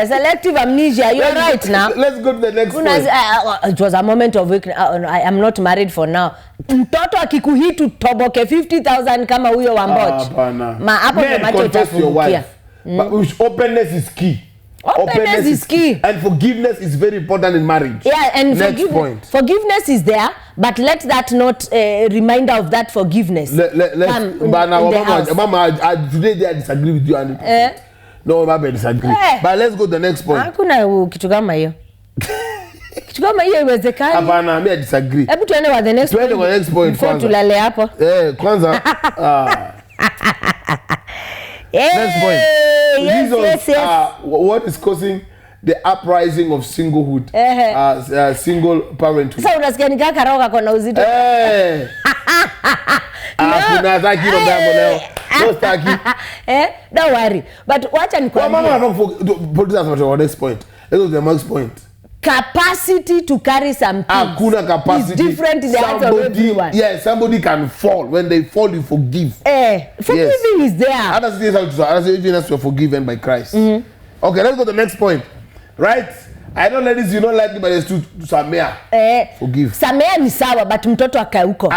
Selective amnesia. You're right now. Let's go to the next point. It was a moment of weakness. I am not married for now. Mtoto akikuhitu toboke 50,000 kama huyo wa Mboch. Hapo ndo macho itafungukia. But openness is key. Openness is key. And forgiveness is very important in marriage. Yeah, and forgiveness is there, but let that not reminder of that forgiveness. Mama, today I disagree with you. No, Mama, disagree. But let's go to the next point. Hakuna kitu kama hiyo. Kitu kama hiyo iwezekani. Hapana, mimi disagree. Hebu tuende kwa the next point. Tuende kwa next point kwanza. Tulale hapo. Kwanza. Next point. Yes. What is causing the uprising of singlehood? Single parenthood. Sasa unasikia nikaa karoga kona uzito. Kuna zaki ndo gambo leo. No staki. Don't worry. But wacha nikwambie. Mama, put that on the next point. Let's go to the next point. Capacity to carry some things. Hakuna capacity. Is different in the hands of everyone. Yes, somebody can fall. When they fall, you forgive. Forgiving is there. Others even as you are forgiven by Christ. Okay, let's go to the next point. Right? I know ladies, you don't like it, but it's to samea. Forgive. Samea ni sawa, but mtoto akae huko.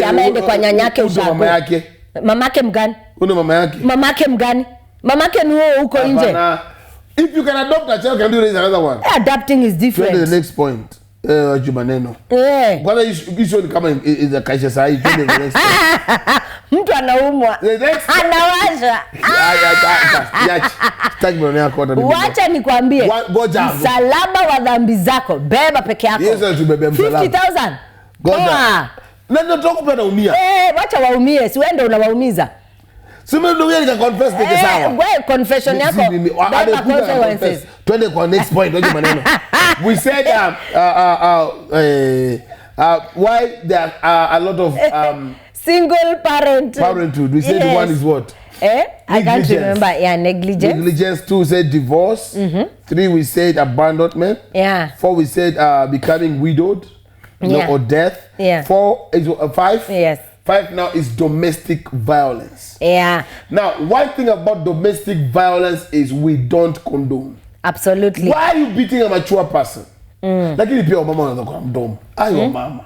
Ameende kwa nyanyake ushago. Mama yake. Mamake mgani? Una mama yake. Mamake mgani? Mamake ni wewe huko nje. If you can adopt a child, can do this another one. Adopting is different. To the next point. Jumaneno. Kwanza issue ni kama is a kaisha sahi. To the next point. Mtu anaumwa. Anawasha. Sitaki maneno yako hata mimi. Wacha nikwambie. Msalaba wa dhambi zako beba peke yako. Yesu tubebe msalaba. 50,000. Goja. Ndio tokupenda umia. Wacha waumie, si wewe ndio unawaumiza. Sima ndio yeye confess peke sawa. Wewe confession yako. Twende kwa next point ndio maneno. We said why there are a lot of single parenthood. We said one is what? I can't remember. Yeah, negligence. Negligence. 2 said divorce. 3 we said abandonment. 4 we said becoming widowed, or death. 4 is 5. Yes. 5 now is domestic violence. Now, one thing about domestic violence is we don't condone. Absolutely. Why are you beating a mature person? Lakini pia mama anaanza kwa mdomo. Ayo mama.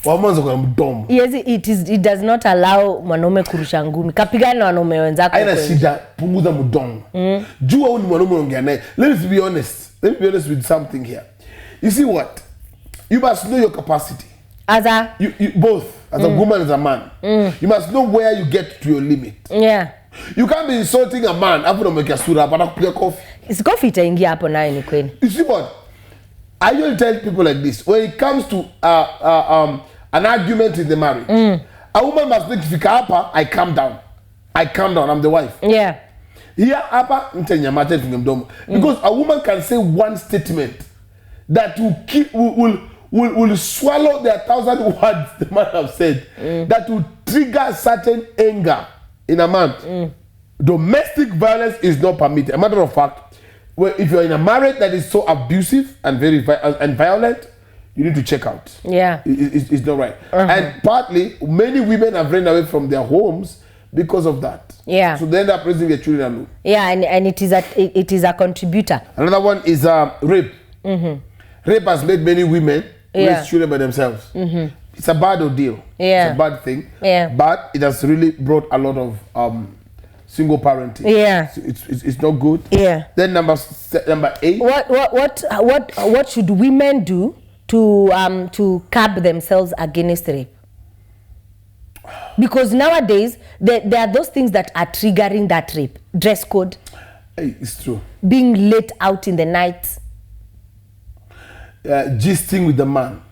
Wamaanza kwa mdomo. Yes, it does not allow mwanaume kurusha ngumi. Kapigana na wanaume wenzako. Haina shida, punguza mdomo. Jua huyu mwanaume ongea naye. Let me be honest with something here. You see what? You must know your capacity. As a you both as a woman, as a man, you must know where you get to your limit. Yeah. You can't be insulting a man after make a sura hapa kupiga coffee. Sikofi itaingia hapo nayo ni kweli. You see what? I usually tell people like this. When it comes to an argument in the marriage, a woman must think if you hapa, I calm down. I'm the wife. Yeah. Here hapa mtenyamacha funge mdomo. Because a woman can say one statement that will swallow the 1,000 words the man have said, that will trigger certain anger in a man. Domestic violence is not permitted. A matter of fact, if you're in a marriage that is so abusive and very violent, you need to check out. Yeah. It's not right. And partly, many women have run away from their homes because of that. Yeah. So they end up raising their children alone. Yeah, and it is a contributor. Another one is rape. Rape has made many women raise children by themselves. It's a bad ordeal. Yeah. It's a bad thing. Yeah. But it has really brought a lot of single parenting. Yeah. So it's not good. Yeah. Then number 8. What should women do to curb themselves against rape? Because nowadays there are those things that are triggering that rape. Dress code. Hey, it's true. Being late out in the night. Gisting with the man.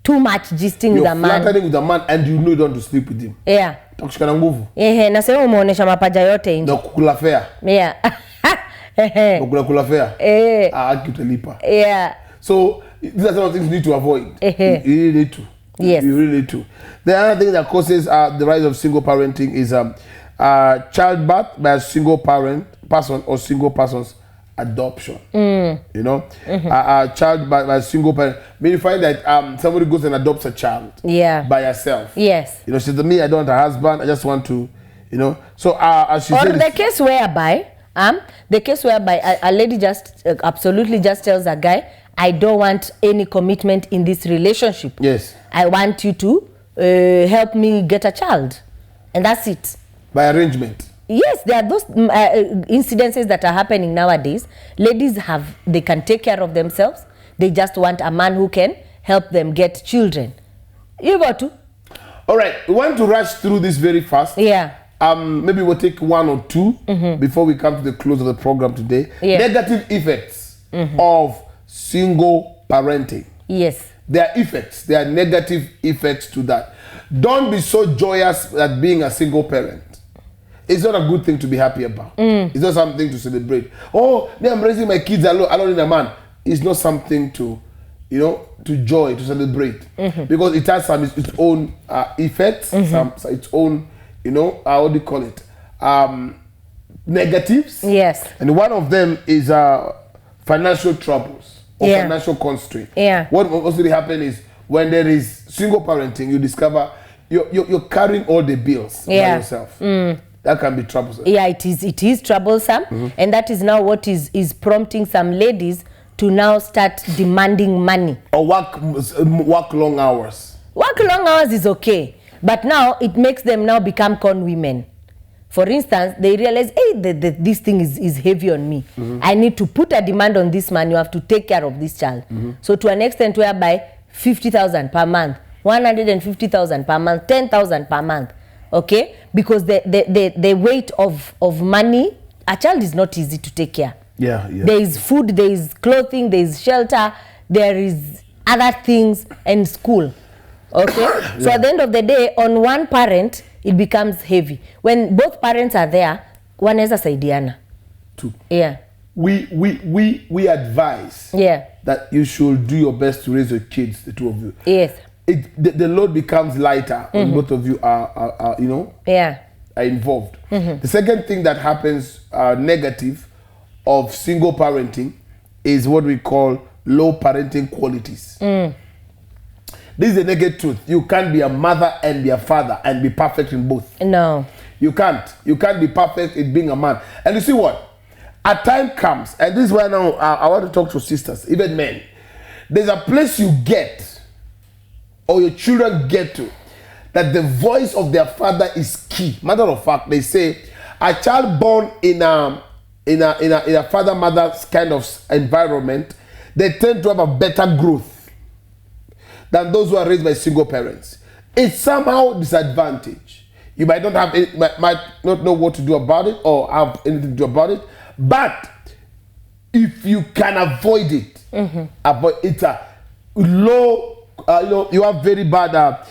Too much gisting with a man. You're flirting with the man and you know you don't want to sleep with him. Yeah. Takushikana nguvu. Na sema umeonesha mapaja yote nje. Na kukula fair. Yeah. Kukula fair. Akutalipa. Yeah. So these are some of the things you need to avoid. You really need to. Yes. You really need to. The other thing that causes the rise of single parenting is childbirth by a single person or single person's adoption. You know, child by a single parent. When you find that somebody goes and adopts a child by herself. Yes. You know, she said to me, I don't want a husband. I just want to, you know. So as she or said, the case whereby a lady just absolutely just tells a guy, I don't want any commitment in this relationship. Yes. I want you to help me get a child, and that's it. By arrangement. Yes, there are those incidences that are happening nowadays. Ladies they can take care of themselves. They just want a man who can help them get children. You got to. All right, we want to rush through this very fast. Yeah. Maybe we'll take 1 or 2 before we come to the close of the program today. Yeah. Negative effects of single parenting. Yes. There are effects. There are negative effects to that. Don't be so joyous at being a single parent. It's not a good thing to be happy about. It's not something to celebrate. Oh, I'm raising my kids alone in a man. It's not something to, to celebrate. Because it has its own effects, its own, what do you call it? Negatives. Yes. And one of them is financial troubles or financial constraint. Yeah. What mostly happen is when there is single parenting, you discover you're carrying all the bills by yourself. That can be troublesome. Yeah, it is troublesome. And that is now what is prompting some ladies to now start demanding money. Or work long hours. Work long hours is okay. But now it makes them now become con women. For instance, they realize, hey, this thing is heavy on me. I need to put a demand on this man. You have to take care of this child. So to an extent whereby 50,000 per month, 150,000 per month, 10,000 per month. Okay? Because the weight of money, a child is not easy to take care. Yeah. There is food, there is clothing, there is shelter, there is other things, and school. Okay? So at the end of the day, on one parent, it becomes heavy. When both parents are there, one is a saidiana. Two. Yeah. We advise that you should do your best to raise your kids, the two of you. Yes. The load becomes lighter when both of you are involved. The second thing that happens negative of single parenting is what we call low parenting qualities. This is the naked truth. You can't be a mother and be a father and be perfect in both. No. You can't. You can't be perfect in being a man. And you see what? A time comes, and this is why now I want to talk to sisters, even men. There's a place you get, or your children get to, that the voice of their father is key. Matter of fact, they say a child born in a father-mother kind of environment, they tend to have a better growth than those who are raised by single parents. It's somehow disadvantage. You might not know what to do about it or have anything to do about it, but if you can avoid it, avoid it. Low, you have very bad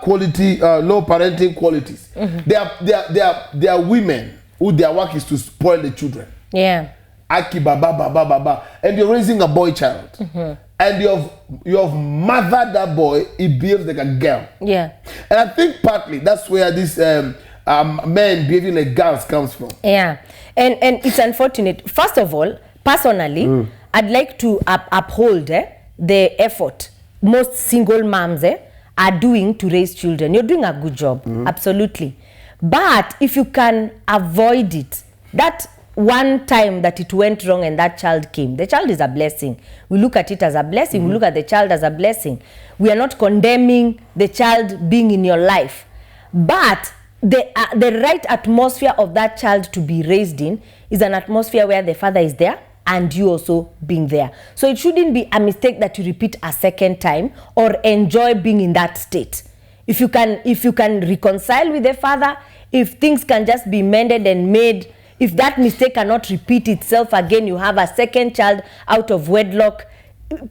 quality, low parenting qualities. There are women who their work is to spoil the children. Yeah. Aki baba baba baba, and you're raising a boy child, and you have mothered that boy. He behaves like a girl. Yeah. And I think partly that's where this men behaving like girls comes from. Yeah. And it's unfortunate. First of all, personally, I'd like to uphold the effort most single moms are doing to raise children. You're doing a good job, absolutely. But if you can avoid it, that one time that it went wrong and that child came, the child is a blessing. We look at it as a blessing. We look at the child as a blessing. We are not condemning the child being in your life. But the right atmosphere of that child to be raised in is an atmosphere where the father is there and you also being there. So it shouldn't be a mistake that you repeat a second time or enjoy being in that state. If you can reconcile with the father, if things can just be mended and made, if that mistake cannot repeat itself again, you have a second child out of wedlock,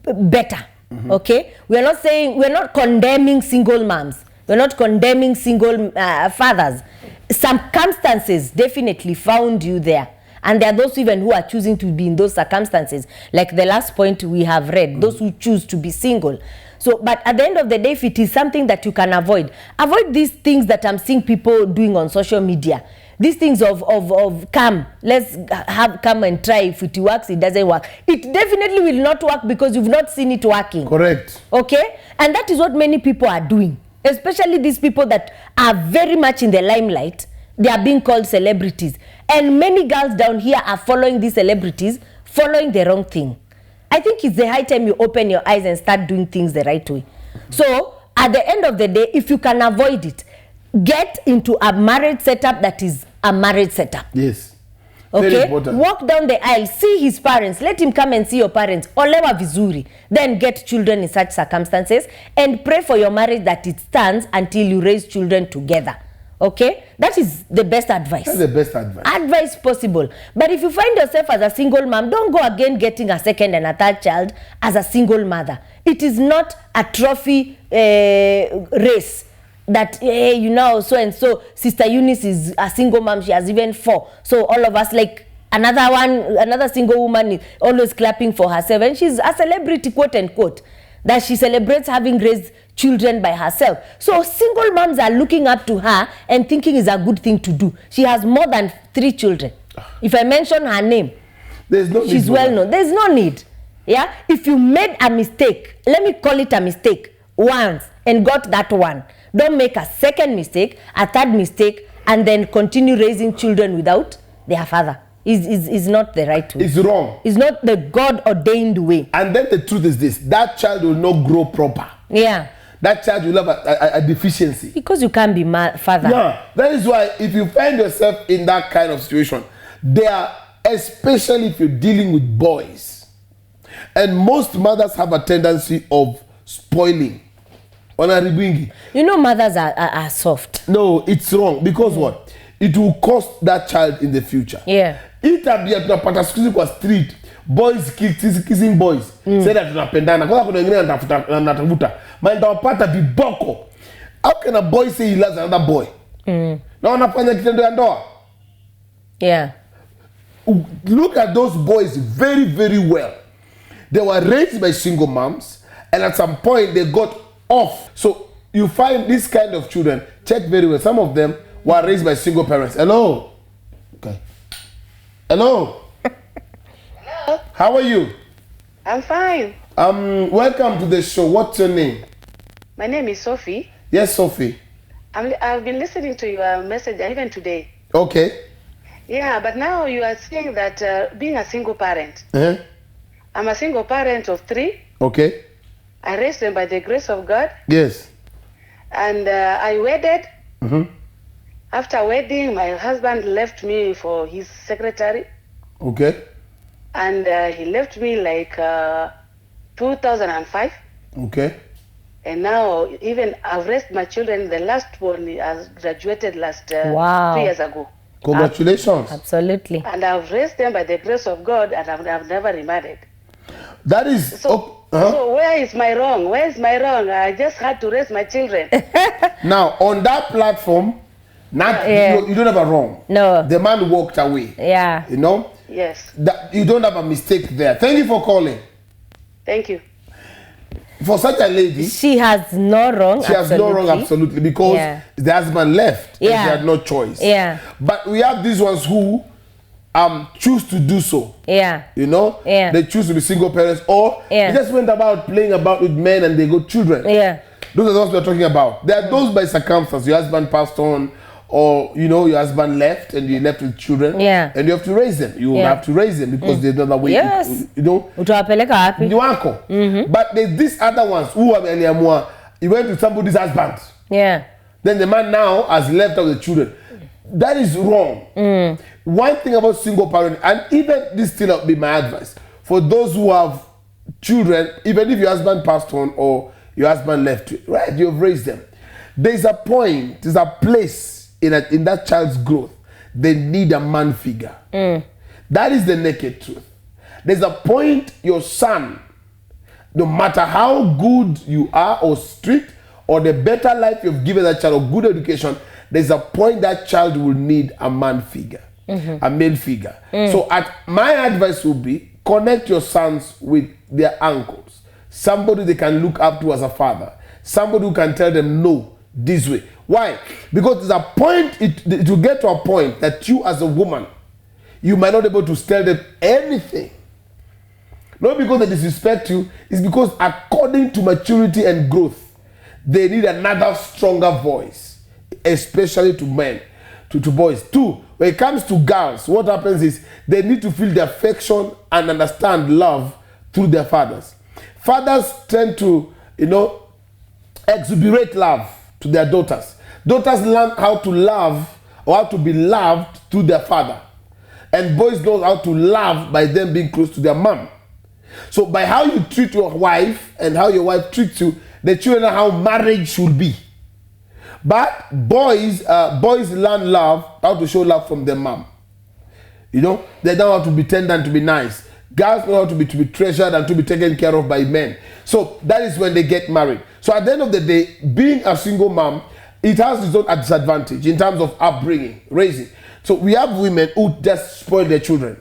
better. Okay? We're not condemning single moms. We're not condemning single fathers. Circumstances definitely found you there. And there are those even who are choosing to be in those circumstances. Like the last point we have read, those who choose to be single. So, but at the end of the day, if it is something that you can avoid these things that I'm seeing people doing on social media. These things of come, let's come and try. If it works, it doesn't work. It definitely will not work because you've not seen it working. Correct. Okay? And that is what many people are doing. Especially these people that are very much in the limelight. They are being called celebrities. And many girls down here are following these celebrities, following the wrong thing. I think it's the high time you open your eyes and start doing things the right way. So, at the end of the day, if you can avoid it, get into a marriage setup that is a marriage setup. Yes. Okay? Very important. Walk down the aisle, see his parents, let him come and see your parents. Olewa vizuri. Then get children in such circumstances and pray for your marriage that it stands until you raise children together. Okay? That is the best advice. That's the best advice. Advice possible. But if you find yourself as a single mom, don't go again getting a second and a third child as a single mother. It is not a trophy race that, hey, so and so, Sister Eunice is a single mom, she has even 4. So all of us, like another single woman is always clapping for herself. And she's a celebrity, quote unquote, that she celebrates having raised children by herself. So single moms are looking up to her and thinking it's a good thing to do. She has more than 3 children. If I mention her name, she's well known. There's no need. Yeah? If you made a mistake, let me call it a mistake, once and got that one, don't make a second mistake, a third mistake, and then continue raising children without their father. Is not the right way. It's wrong. It's not the God-ordained way. And then the truth is this, that child will not grow proper. Yeah. That child will have a deficiency. Because you can't be father. Yeah. That is why if you find yourself in that kind of situation, especially if you're dealing with boys, and most mothers have a tendency of spoiling. Mothers are soft. No, it's wrong. Because what? It will cost that child in the future. Yeah. Itabia tunapata siku kwa street, boys kissing boys. Say that tunapendana. Kwa kuna wengine anatafuta. Nitawapata viboko. How can a boy say he loves another boy? Na wanafanya kitendo ya ndoa. Yeah. Look at those boys very, very well. They were raised by single moms, and at some point they got off. So you find this kind of children, check very well. Some of them were raised by single parents. Hello. Okay. Hello. Hello. How are you? I'm fine. Welcome to the show. What's your name? My name is Sophie. Yes, Sophie. I've been listening to your message even today. Okay. Yeah, but now you are saying that being a single parent. I'm a single parent of 3. Okay. I raised them by the grace of God. Yes. And I wedded. After wedding, my husband left me for his secretary. Okay. And he left me like 2005. Okay. And now even I've raised my children. The last one has graduated last 2 Wow. years ago. Congratulations. Absolutely. And I've raised them by the grace of God, and I've never remarried. That is... So, so where is my wrong? Where is my wrong? I just had to raise my children. Now, on that platform, you don't have a wrong. No. The man walked away. Yeah. You know? Yes. You don't have a mistake there. Thank you for calling. Thank you. For such a lady, she has no wrong. She has no wrong, absolutely, because the husband left. And she had no choice. Yeah. But we have these ones who choose to do so. Yeah. You know? Yeah. They choose to be single parents, or they just went about playing about with men and they got children. Yeah. Those are those we're talking about. There are those by circumstance. Your husband passed on, or you know, your husband left and you left with children. Yeah. And you have to raise them. You have to raise them because there's another way. Yes. You know? Mm-hmm. But there's these other ones who are you went to somebody's husband. Yeah. Then the man now has left out the children. That is wrong. One thing about single parent, and even this still be my advice for those who have children, even if your husband passed on or your husband left you, right? You've raised them. There's a point, there's a place in that child's growth. They need a man figure. That is the naked truth. There's a point your son, no matter how good you are or strict or the better life you've given that child or good education, there's a point that child will need a man figure, a male figure. So my advice would be connect your sons with their uncles, somebody they can look up to as a father, somebody who can tell them no this way. Why? Because there's a point, it will get to a point that you as a woman, you might not be able to tell them anything. Not because they disrespect you, it's because according to maturity and growth, they need another stronger voice, especially to men, to boys. Two, when it comes to girls, what happens is they need to feel the affection and understand love through their fathers. Fathers tend to, exuberate love to their daughters. Daughters learn how to love or how to be loved through their father. And boys know how to love by them being close to their mom. So by how you treat your wife and how your wife treats you, the children know how marriage should be. But boys learn love, how to show love from their mom. They know how to be tender and to be nice. Girls know how to be treasured and to be taken care of by men. So that is when they get married. So at the end of the day, being a single mom, it has its own disadvantage in terms of upbringing, raising. So we have women who just spoil their children.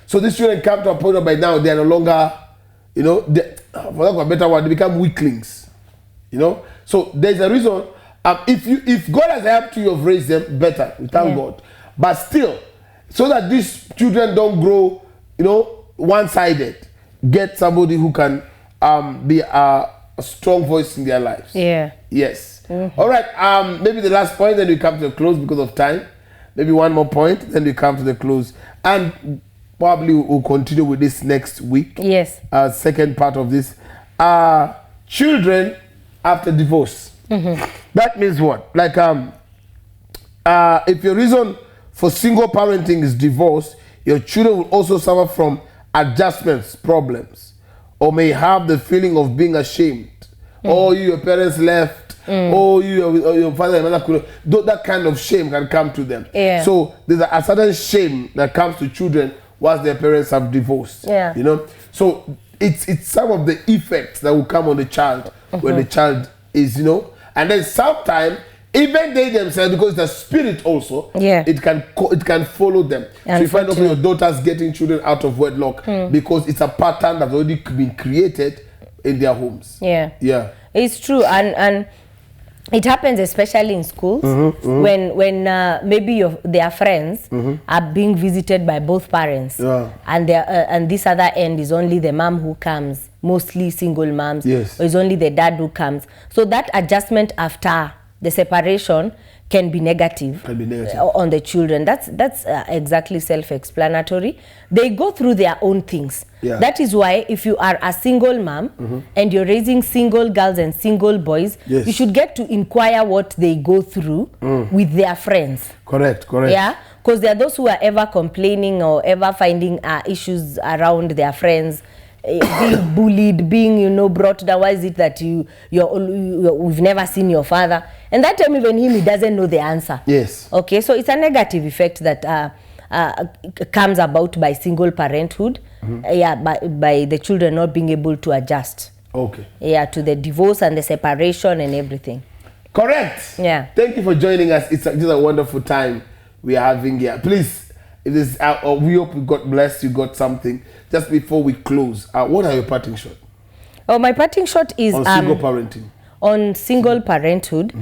So these children come to a point where by now they are no longer, for lack of a better word, they become weaklings. So there's a reason. If God has helped you, you've raised them better. We thank God. But still, so that these children don't grow, one-sided, get somebody who can be a strong voice in their lives. Yeah. Yes. Mm-hmm. All right. Maybe the last point, then we come to the close because of time. Maybe one more point, then we come to the close. And probably we'll continue with this next week. Yes. Second part of this. Children after divorce. Mm-hmm. That means what? Like, if your reason for single parenting is divorce, your children will also suffer from adjustments, problems, or may have the feeling of being ashamed. Or your parents left, or your father and mother could. That kind of shame can come to them. Yeah. So there's a certain shame that comes to children once their parents have divorced. Yeah. So it's some of the effects that will come on the child when the child is, and then sometimes even they themselves, because the spirit also, it can follow them. So you find also your daughters getting children out of wedlock because it's a pattern that's already been created in their homes. Yeah, it's true, and it happens especially in schools when maybe their friends are being visited by both parents, and this other end is only the mom who comes, mostly single moms, or it's only the dad who comes. So that adjustment after the separation can be negative on the children. That's exactly self-explanatory. They go through their own things. Yeah. That is why if you are a single mom and you're raising single girls and single boys, you should get to inquire what they go through with their friends. Correct. Yeah, because there are those who are ever complaining or ever finding issues around their friends. being bullied, being, brought down. Why is it that we've never seen your father? And that time even he doesn't know the answer. Yes. Okay, so it's a negative effect that comes about by single parenthood. By the children not being able to adjust. Okay. Yeah, to the divorce and the separation and everything. Correct. Yeah. Thank you for joining us. It's just a wonderful time we are having here. Please, if this, we hope you got blessed, you got something. Just before we close, what are your parting shot? Oh, my parting shot is on single parenting. On single parenthood.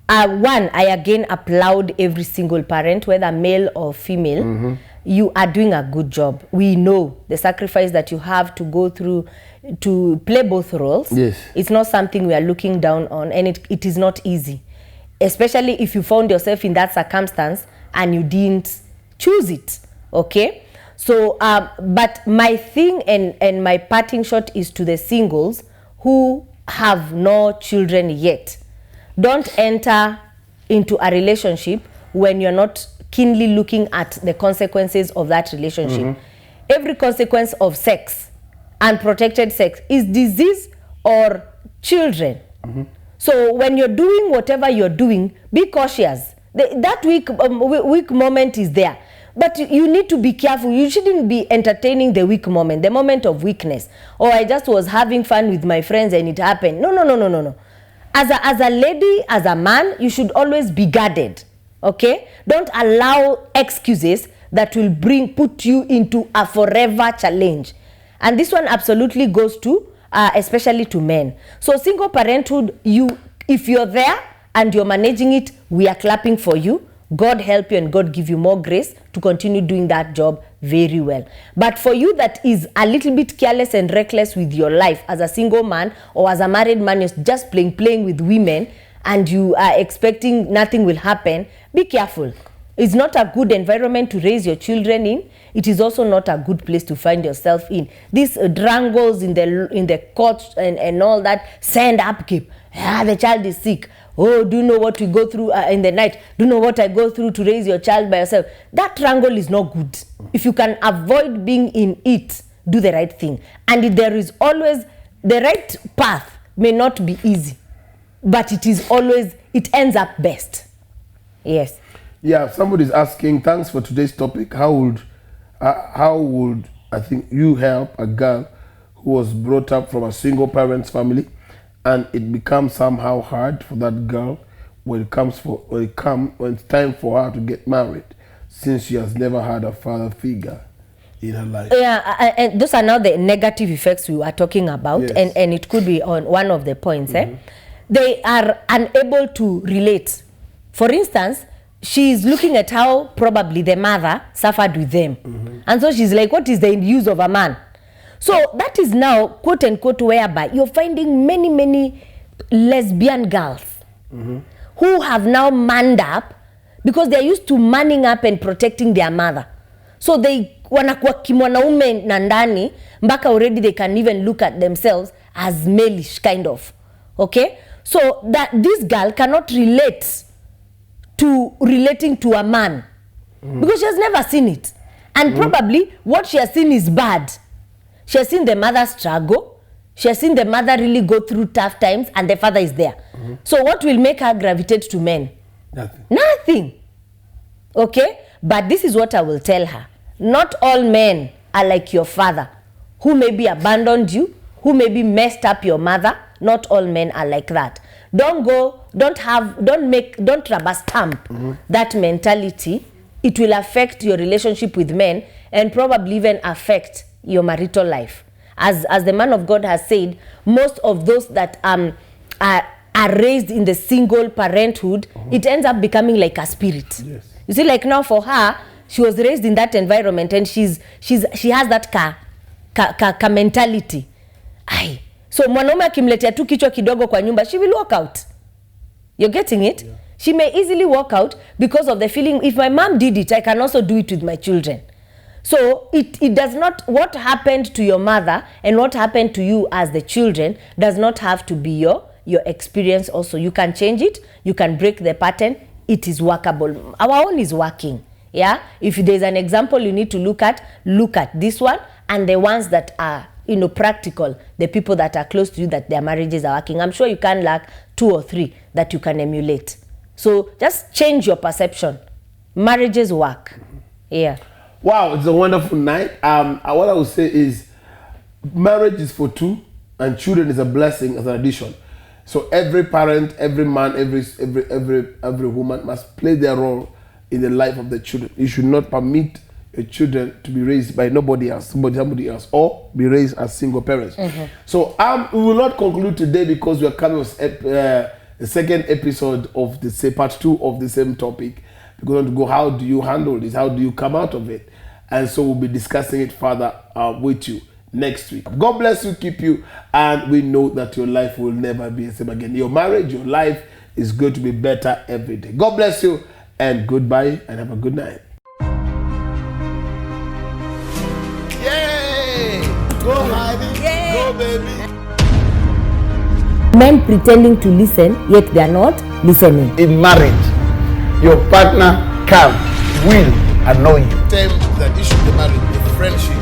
One, I again applaud every single parent, whether male or female. You are doing a good job. We know the sacrifice that you have to go through to play both roles. Yes. It's not something we are looking down on, and it is not easy, especially if you found yourself in that circumstance and you didn't choose it. Okay, so but my thing and my parting shot is to the singles who have no children yet. Don't enter into a relationship when you're not keenly looking at the consequences of that relationship. Every consequence of sex, unprotected sex, is disease or children. So when you're doing whatever you're doing, be cautious. That weak moment is there. But you need to be careful. You shouldn't be entertaining the weak moment, the moment of weakness. Or I just was having fun with my friends and it happened. No. As a lady, as a man, you should always be guarded. Okay? Don't allow excuses that will put you into a forever challenge. And this one absolutely goes to, especially to men. So single parenthood, if you're there and you're managing it, we are clapping for you. God help you and God give you more grace to continue doing that job very well. But for you that is a little bit careless and reckless with your life as a single man or as a married man, you're just playing with women and you are expecting nothing will happen, be careful. It's not a good environment to raise your children in. It is also not a good place to find yourself in. These drangles in the courts and all that send upkeep. The child is sick. Oh, do you know what we go through in the night? Do you know what I go through to raise your child by yourself? That triangle is not good. If you can avoid being in it, do the right thing. And there is always, the right path may not be easy, but it ends up best. Yes. Yeah, somebody's asking, thanks for today's topic. How would I think you help a girl who was brought up from a single parents family and it becomes somehow hard for that girl when it's time for her to get married, since she has never had a father figure in her life? Yeah, and those are now the negative effects we were talking about. Yes. And it could be on one of the points. They are unable to relate. For instance, she is looking at how probably the mother suffered with them. And so she's like, what is the use of a man? So that is now, quote unquote, whereby you're finding many lesbian girls who have now manned up because they're used to manning up and protecting their mother. So they wanakuwa kimwanaume na ndani mpaka already they can even look at themselves as malish kind of. Okay? So that this girl cannot relate to relating to a man because she has never seen it. And probably what she has seen is bad. She has seen the mother struggle. She has seen the mother really go through tough times and the father is there. So what will make her gravitate to men? Nothing. Okay? But this is what I will tell her. Not all men are like your father, who maybe abandoned you, who maybe messed up your mother. Not all men are like that. Don't rubber stamp that mentality. It will affect your relationship with men and probably even affect your marital life. As the man of God has said, most of those that are raised in the single parenthood, it ends up becoming like a spirit. Yes. You see, like now for her, she was raised in that environment and she has that ka mentality. Aye. So mwanaume akimletea tu kichwa kidogo kwa nyumba, she will walk out. You're getting it? Yeah. She may easily walk out because of the feeling, if my mom did it, I can also do it with my children. So it does not, what happened to your mother and what happened to you as the children does not have to be your experience also. You can change it, you can break the pattern, it is workable. Our own is working. Yeah? If there's an example you need to look at this one and the ones that are practical, the people that are close to you that their marriages are working. I'm sure you can lack 2 or 3 that you can emulate. So just change your perception. Marriages work. Yeah. Wow, it's a wonderful night. What I would say is marriage is for 2 and children is a blessing as an addition. So every parent, every man, every woman must play their role in the life of the children. You should not permit your children to be raised by nobody else, somebody else, or be raised as single parents. So we will not conclude today because we are coming with the second episode of the part 2 of the same topic. We're going to go, how do you handle this? How do you come out of it? And so we'll be discussing it further with you next week. God bless you, keep you, and we know that your life will never be the same again. Your marriage, your life is going to be better every day. God bless you, and goodbye, and have a good night. Yay! Go Heidi, go baby. Men pretending to listen, yet they are not listening. In marriage, your partner can, will annoy you. Tell that issue the marriage, the friendship.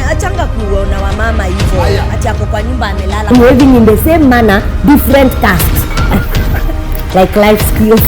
Achanga kuona wa mama hivyo ati ako kwa nyumba amelala. Behaving in the same manner, different caste. Like life skills.